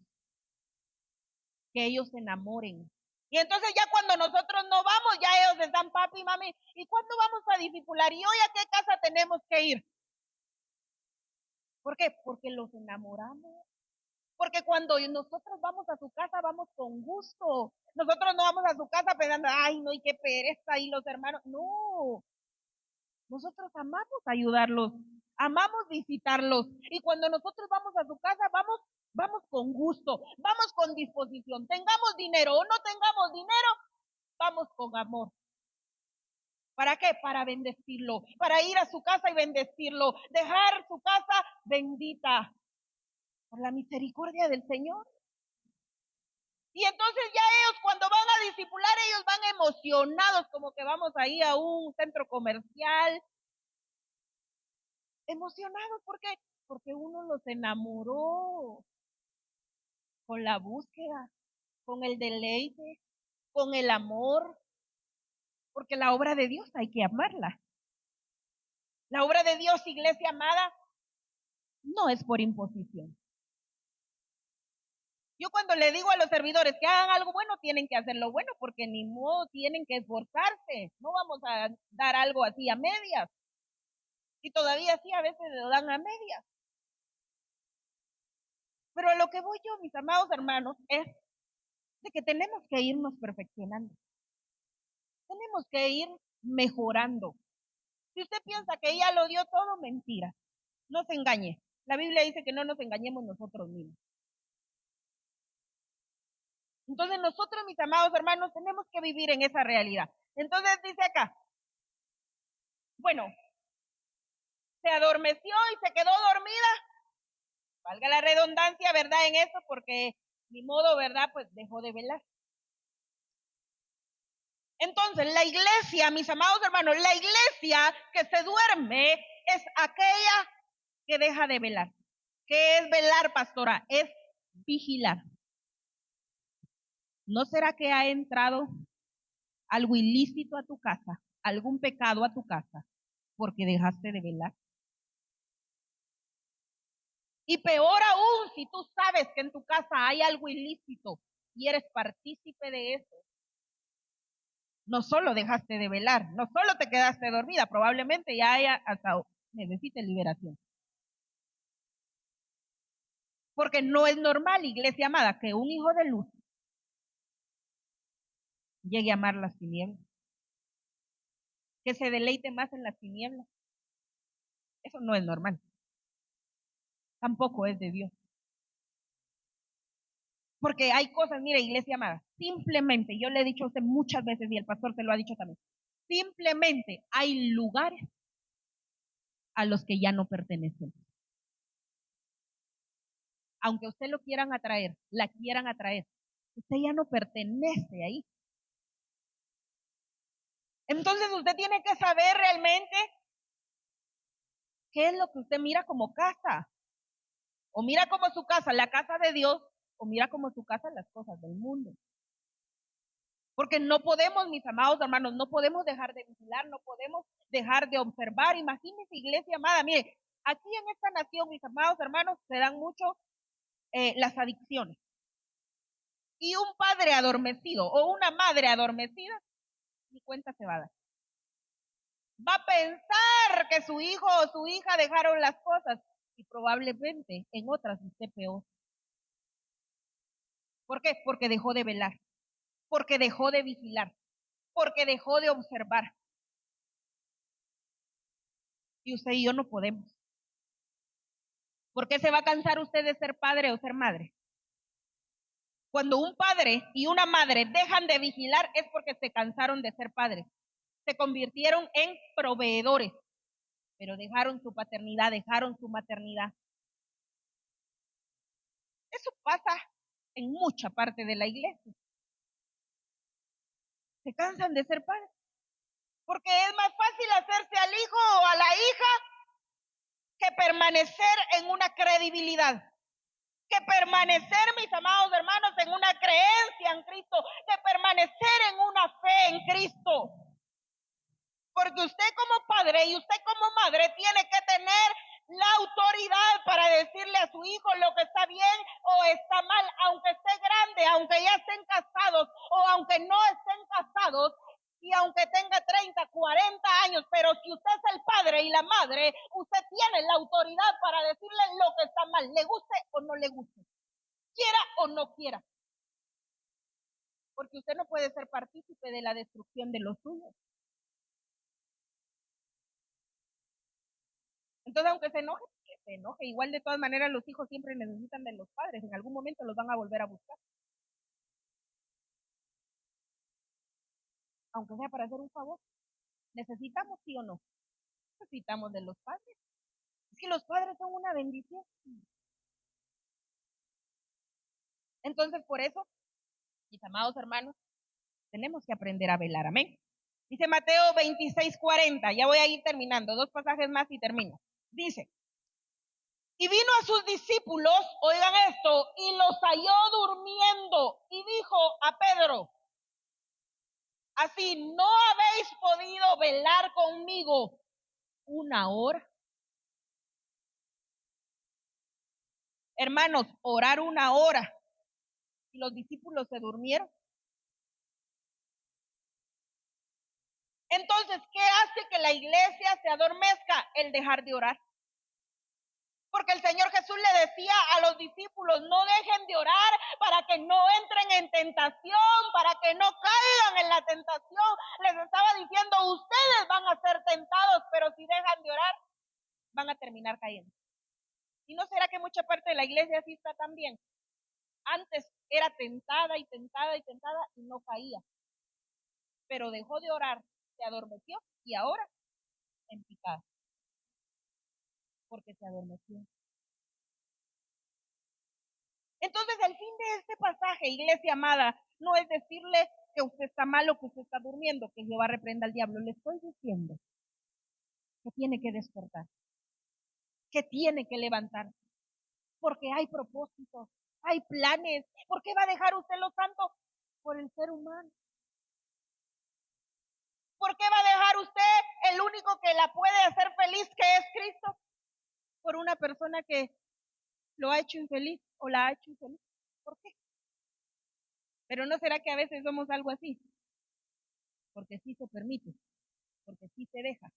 que ellos se enamoren. Y entonces ya cuando nosotros no vamos, ya ellos están, papi, mami, ¿y cuándo vamos a discipular? ¿Y hoy a qué casa tenemos que ir? ¿Por qué? Porque los enamoramos. Porque cuando nosotros vamos a su casa, vamos con gusto. Nosotros no vamos a su casa pensando, ay, no, y qué pereza, y los hermanos. No, nosotros amamos ayudarlos, amamos visitarlos. Y cuando nosotros vamos a su casa, vamos con gusto, vamos con disposición. Tengamos dinero o no tengamos dinero, vamos con amor. ¿Para qué? Para bendecirlo, para ir a su casa y bendecirlo, dejar su casa bendita por la misericordia del Señor. Y entonces ya ellos cuando van a discipular, ellos van emocionados, como que vamos ahí a un centro comercial. Emocionados, ¿por qué? Porque uno los enamoró con la búsqueda, con el deleite, con el amor, porque la obra de Dios hay que amarla. La obra de Dios, iglesia amada, no es por imposición. Yo cuando le digo a los servidores que hagan algo bueno, tienen que hacerlo bueno, porque ni modo tienen que esforzarse. No vamos a dar algo así a medias. Y todavía sí, a veces lo dan a medias. Pero a lo que voy yo, mis amados hermanos, es de que tenemos que irnos perfeccionando. Tenemos que ir mejorando. Si usted piensa que ya lo dio todo, mentira. No se engañe. La Biblia dice que no nos engañemos nosotros mismos. Entonces nosotros, mis amados hermanos, tenemos que vivir en esa realidad. Entonces dice acá, bueno, se adormeció y se quedó dormida. Valga la redundancia, ¿verdad? En eso, porque ni modo, ¿verdad? Pues dejó de velar. Entonces, la iglesia, mis amados hermanos, la iglesia que se duerme es aquella que deja de velar. ¿Qué es velar, pastora? Es vigilar. ¿No será que ha entrado algo ilícito a tu casa algún pecado a tu casa porque dejaste de velar. Y peor aún, si tú sabes que en tu casa hay algo ilícito y eres partícipe de eso, no solo dejaste de velar, no solo te quedaste dormida, probablemente ya haya hasta necesites liberación. Porque no es normal, iglesia amada, que un hijo de luz llegue a amar las tinieblas, que se deleite más en las tinieblas. Eso no es normal. Tampoco es de Dios. Porque hay cosas, mire, iglesia amada, simplemente, yo le he dicho a usted muchas veces y el pastor se lo ha dicho también, simplemente hay lugares a los que ya no pertenecen. Aunque usted lo quieran atraer, la quieran atraer, usted ya no pertenece ahí. Entonces usted tiene que saber realmente qué es lo que usted mira como casa. O mira como su casa, la casa de Dios, o mira como su casa las cosas del mundo. Porque no podemos, mis amados hermanos, no podemos dejar de vigilar, no podemos dejar de observar. Imagínense, iglesia amada, mire, aquí en esta nación, mis amados hermanos, se dan mucho las adicciones. Y un padre adormecido o una madre adormecida, ni cuenta se va a dar. Va a pensar que su hijo o su hija dejaron las cosas y probablemente en otras esté peor. ¿Por qué? Porque dejó de velar, porque dejó de vigilar, porque dejó de observar. Y usted y yo no podemos. ¿Por qué se va a cansar usted de ser padre o ser madre? Cuando un padre y una madre dejan de vigilar es porque se cansaron de ser padres. Se convirtieron en proveedores, pero dejaron su paternidad, dejaron su maternidad. Eso pasa en mucha parte de la iglesia. Se cansan de ser padres. Porque es más fácil hacerse al hijo o a la hija que permanecer en una credibilidad. Que permanecer, mis amados hermanos, en una creencia en Cristo, que permanecer en una fe en Cristo. Porque usted como padre y usted como madre tiene que tener la autoridad para decirle a su hijo lo que está bien o está mal, aunque esté grande, aunque ya estén casados o aunque no estén casados y aunque tenga 30, 40 años, pero si usted es el padre y la madre, usted tiene la autoridad para decirle lo que está mal, le guste o no le guste, quiera o no quiera. Porque usted no puede ser partícipe de la destrucción de los suyos. Entonces, aunque se enoje, que se enoje. Igual de todas maneras los hijos siempre necesitan de los padres. En algún momento los van a volver a buscar. Aunque sea para hacer un favor. ¿Necesitamos sí o no? Necesitamos de los padres. Es que los padres son una bendición. Entonces, por eso, mis amados hermanos, tenemos que aprender a velar. Amén. Dice Mateo 26:40. Ya voy a ir terminando. 2 pasajes más y termino. Dice, y vino a sus discípulos, oigan esto, y los halló durmiendo y dijo a Pedro, así no habéis podido velar conmigo 1 hora. Hermanos, orar 1 hora y los discípulos se durmieron. Entonces, ¿qué hace que la iglesia se adormezca? El dejar de orar. Porque el Señor Jesús le decía a los discípulos, no dejen de orar para que no entren en tentación, para que no caigan en la tentación. Les estaba diciendo, ustedes van a ser tentados, pero si dejan de orar, van a terminar cayendo. ¿Y no será que mucha parte de la iglesia así está también? Antes era tentada y tentada y tentada y no caía. Pero dejó de orar, se adormeció y ahora en picada. Porque se adormeció. Entonces, el fin de este pasaje, iglesia amada, no es decirle que usted está mal o que usted está durmiendo, que Jehová reprenda al diablo. Le estoy diciendo que tiene que despertar, que tiene que levantarse, porque hay propósitos, hay planes. ¿Por qué va a dejar usted lo santo? Por el ser humano. ¿Por qué va a dejar usted el único que la puede hacer feliz, que es Cristo, por una persona que lo ha hecho infeliz o la ha hecho infeliz? ¿Por qué? Pero ¿no será que a veces somos algo así? Porque sí se permite, porque sí se deja,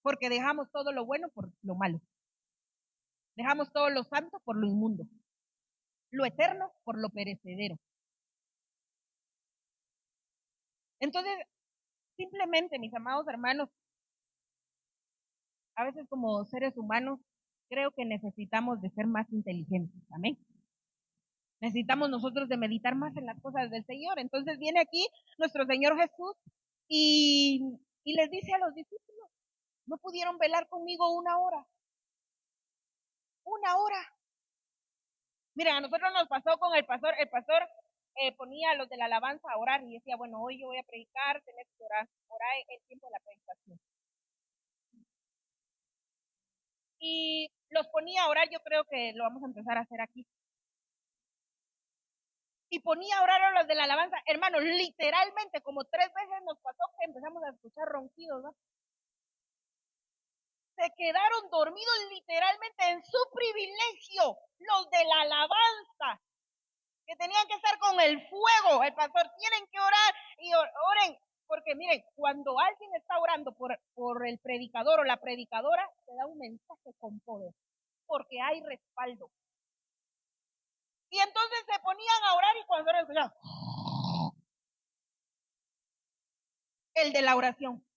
porque dejamos todo lo bueno por lo malo, dejamos todo lo santo por lo inmundo, lo eterno por lo perecedero. Entonces, simplemente, mis amados hermanos, a veces como seres humanos, creo que necesitamos de ser más inteligentes. Amén. Necesitamos nosotros de meditar más en las cosas del Señor. Entonces viene aquí nuestro Señor Jesús y les dice a los discípulos, no pudieron velar conmigo una hora. Una hora. Miren, a nosotros nos pasó con el pastor ponía a los de la alabanza a orar y decía, bueno, hoy yo voy a predicar, tenés que orar el tiempo de la predicación. Y los ponía a orar, yo creo que lo vamos a empezar a hacer aquí. Y ponía a orar a los de la alabanza, hermanos, literalmente como 3 veces nos pasó que empezamos a escuchar ronquidos, ¿no? Se quedaron dormidos literalmente en su privilegio, los de la alabanza, que tenían que estar con el fuego. El pastor, tienen que orar y oren, porque miren, cuando alguien está orando por el predicador o la predicadora, se da un mensaje con poder, porque hay respaldo. Y entonces se ponían a orar y cuando era escuchaban, el de la oración.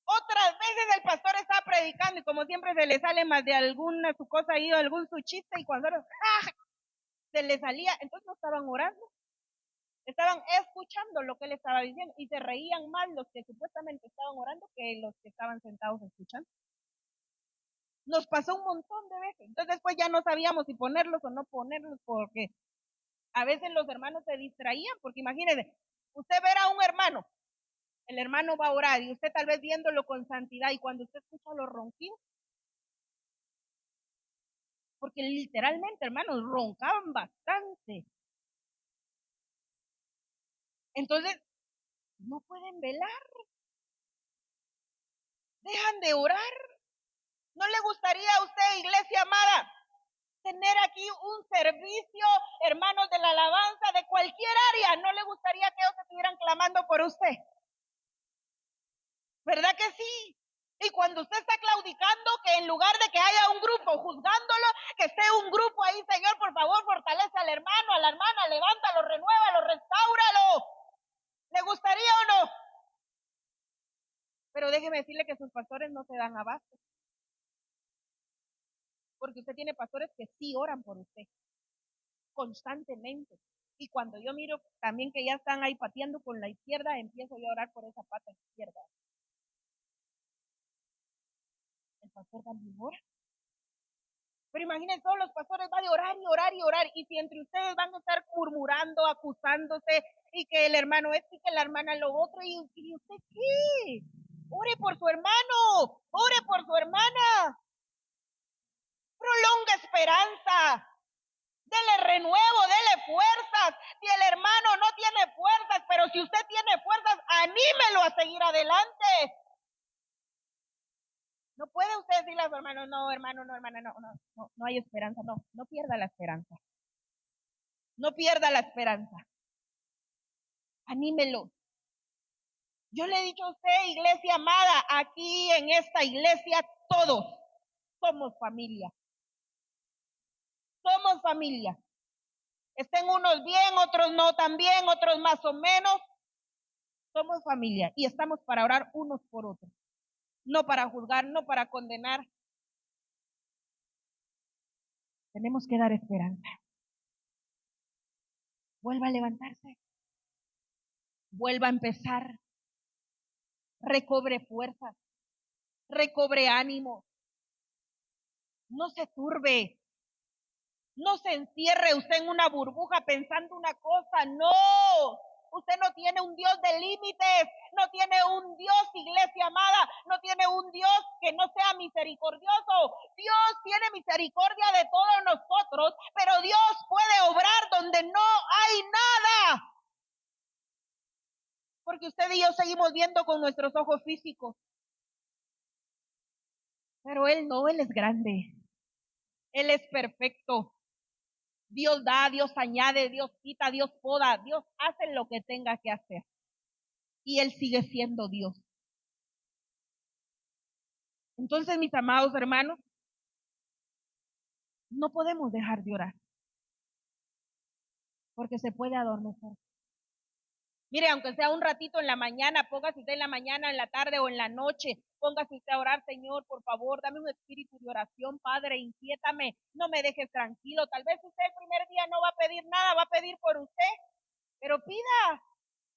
Otras veces el pastor estaba predicando y como siempre se le sale más de alguna su cosa ahí o algún su chiste y cuando era, se le salía, entonces no estaban orando, estaban escuchando lo que él estaba diciendo y se reían más los que supuestamente estaban orando que los que estaban sentados escuchando. Nos pasó un montón de veces, entonces después ya no sabíamos si ponerlos o no ponerlos porque a veces los hermanos se distraían, porque imagínense, usted ver a un hermano, el hermano va a orar y usted tal vez viéndolo con santidad y cuando usted escucha los ronquidos, porque literalmente, hermanos, roncaban bastante. Entonces, no pueden velar, dejan de orar. ¿No le gustaría a usted, iglesia amada, tener aquí un servicio, hermanos de la alabanza, de cualquier área? ¿No le gustaría que ellos estuvieran clamando por usted? ¿Verdad que sí? Y cuando usted está claudicando, que en lugar de que haya un grupo juzgándolo, que esté un grupo ahí, Señor, por favor, fortalece al hermano, a la hermana, levántalo, renuévalo, restáuralo. ¿Le gustaría o no? Pero déjeme decirle que sus pastores no se dan abasto. Porque usted tiene pastores que sí oran por usted, constantemente. Y cuando yo miro también que ya están ahí pateando con la izquierda, empiezo yo a orar por esa pata izquierda. El pastor también ora. Pero imaginen, todos los pastores van a orar y orar y orar. Y si entre ustedes van a estar murmurando, acusándose, y que el hermano esto y que la hermana lo otro, ¿y usted qué? Ore por su hermano, ore por su hermana. Prolonga esperanza. Dele renuevo, dele fuerzas. Si el hermano no tiene fuerzas, pero si usted tiene fuerzas, anímelo a seguir adelante. No puede usted decirle a su hermano, no, hermano, no, hermana, no hay esperanza, no pierda la esperanza. No pierda la esperanza. Anímelo. Yo le he dicho a usted, iglesia amada, aquí en esta iglesia todos somos familia. Somos familia. Estén unos bien, otros no tan bien, otros más o menos. Somos familia y estamos para orar unos por otros. No para juzgar, no para condenar. Tenemos que dar esperanza. Vuelva a levantarse. Vuelva a empezar. Recobre fuerzas. Recobre ánimo. No se turbe. No se encierre usted en una burbuja pensando una cosa. No. Usted no tiene un Dios de límites, no tiene un Dios, iglesia amada, no tiene un Dios que no sea misericordioso. Dios tiene misericordia de todos nosotros, pero Dios puede obrar donde no hay nada. Porque usted y yo seguimos viendo con nuestros ojos físicos. Pero Él no, Él es grande. Él es perfecto. Dios da, Dios añade, Dios quita, Dios poda, Dios hace lo que tenga que hacer. Y Él sigue siendo Dios. Entonces, mis amados hermanos, no podemos dejar de orar. Porque se puede adormecer. Mire, aunque sea un ratito en la mañana, póngase usted en la mañana, en la tarde o en la noche, póngase usted a orar, Señor, por favor, dame un espíritu de oración, Padre, inquiétame, no me dejes tranquilo. Tal vez usted el primer día no va a pedir nada, va a pedir por usted, pero pida,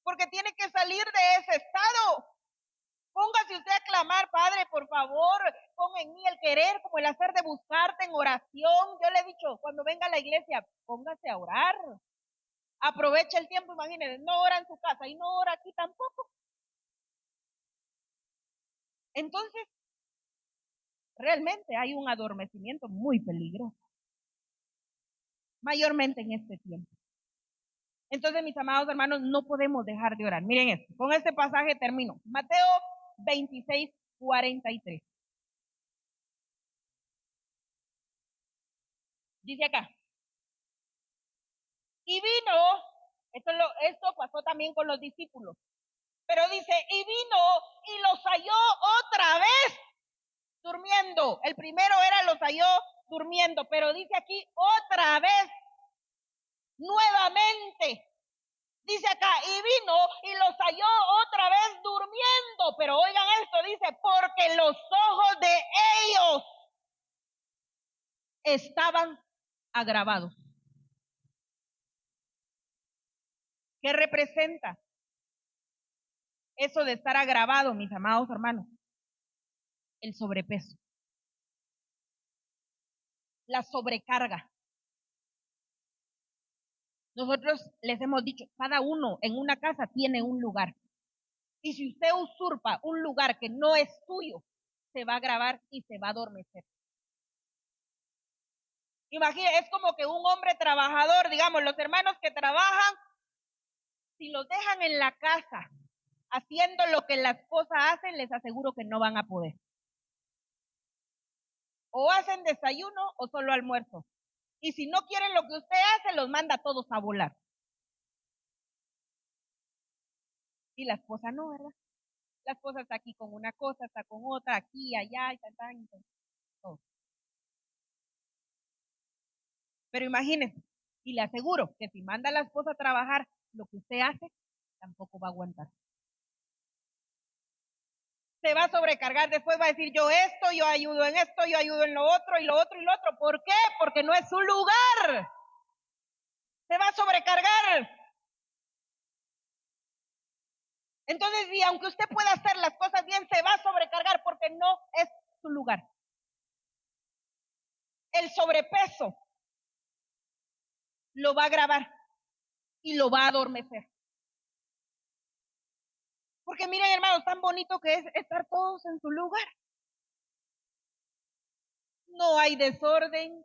porque tiene que salir de ese estado. Póngase usted a clamar, Padre, por favor, pon en mí el querer como el hacer de buscarte en oración. Yo le he dicho, cuando venga a la iglesia, póngase a orar. Aprovecha el tiempo, imagínense, no ora en su casa y no ora aquí tampoco. Entonces, realmente hay un adormecimiento muy peligroso, mayormente en este tiempo. Entonces, mis amados hermanos, no podemos dejar de orar. Miren esto, con este pasaje termino. Mateo 26:43. Dice acá, y vino, esto pasó también con los discípulos, pero dice, y vino y los halló otra vez durmiendo. El primero los halló durmiendo, pero dice aquí otra vez, nuevamente. Dice acá, y vino y los halló otra vez durmiendo, pero oigan esto, dice, porque los ojos de ellos estaban agravados. ¿Qué representa eso de estar agravado, mis amados hermanos? El sobrepeso, la sobrecarga. Nosotros les hemos dicho, cada uno en una casa tiene un lugar. Y si usted usurpa un lugar que no es suyo, se va a agravar y se va a adormecer. Imagínese, es como que un hombre trabajador, digamos, los hermanos que trabajan, si los dejan en la casa haciendo lo que la esposa hace, les aseguro que no van a poder. O hacen desayuno o solo almuerzo. Y si no quieren lo que usted hace, los manda a todos a volar. Y la esposa no, ¿verdad? La esposa está aquí con una cosa, está con otra, aquí, allá, y tal. Todo. Pero imagínense, y le aseguro que si manda a la esposa a trabajar lo que usted hace, tampoco va a aguantar. Se va a sobrecargar, después va a decir yo esto, yo ayudo en esto, yo ayudo en lo otro y lo otro y lo otro. ¿Por qué? Porque no es su lugar. Se va a sobrecargar. Entonces, y aunque usted pueda hacer las cosas bien, se va a sobrecargar porque no es su lugar. El sobrepeso lo va a agravar y lo va a adormecer. Porque miren, hermanos, tan bonito que es estar todos en su lugar. No hay desorden,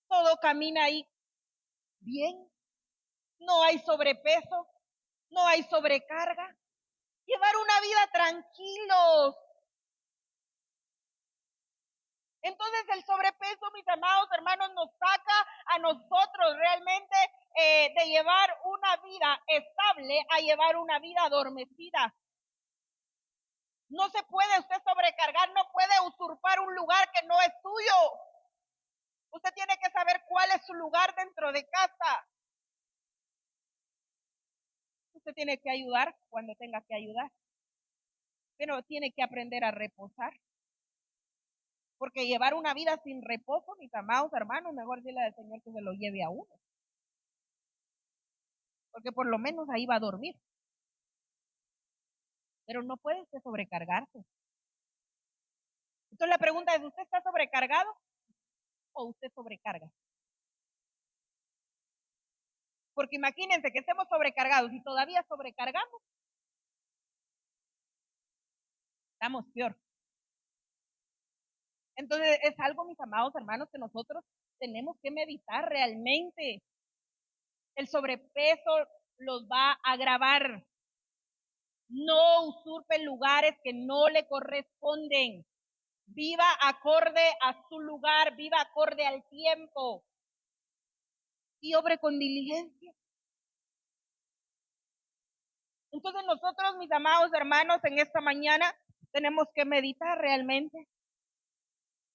todo camina ahí bien, no hay sobrepeso, no hay sobrecarga. Llevar una vida tranquilos. Entonces el sobrepeso, mis amados hermanos, nos saca a nosotros realmente de llevar una vida estable a llevar una vida adormecida. No se puede usted sobrecargar, no puede usurpar un lugar que no es suyo. Usted tiene que saber cuál es su lugar dentro de casa. Usted tiene que ayudar cuando tenga que ayudar, pero tiene que aprender a reposar. Porque llevar una vida sin reposo, mis amados hermanos, mejor decirle al Señor que se lo lleve a uno. Porque por lo menos ahí va a dormir. Pero no puede usted sobrecargarse. Entonces la pregunta es, ¿usted está sobrecargado o usted sobrecarga? Porque imagínense que estemos sobrecargados y todavía sobrecargamos, estamos peor. Entonces es algo, mis amados hermanos, que nosotros tenemos que meditar realmente. El sobrepeso los va a agravar. No usurpe lugares que no le corresponden. Viva acorde a su lugar, viva acorde al tiempo y obre con diligencia. Entonces nosotros, mis amados hermanos, en esta mañana tenemos que meditar realmente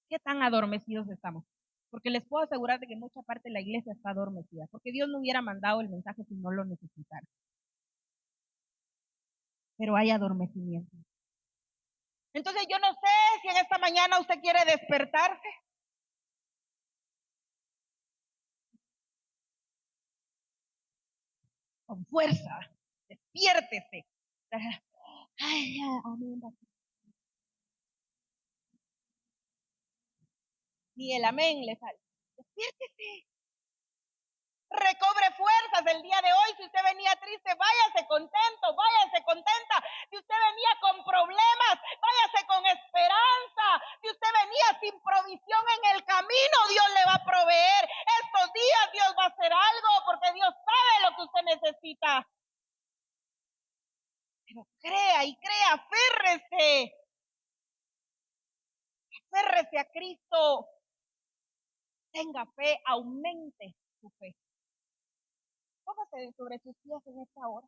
qué tan adormecidos estamos. Porque les puedo asegurar de que mucha parte de la iglesia está adormecida, porque Dios no hubiera mandado el mensaje si no lo necesitara. Pero hay adormecimiento. Entonces yo no sé si en esta mañana usted quiere despertarse. Con fuerza, despiértese. Ay, amén. Ni el amén le sale. Despiértese. Recobre fuerzas el día de hoy. Si usted venía triste, váyase contento, váyase contenta. Si usted venía con problemas, váyase con esperanza. Si usted venía sin provisión en el camino, Dios le va a proveer. Estos días Dios va a hacer algo porque Dios sabe lo que usted necesita. Pero crea y crea, aférrese. Aférrese a Cristo. Tenga fe, aumente su fe. Póngase sobre sus pies en esta hora.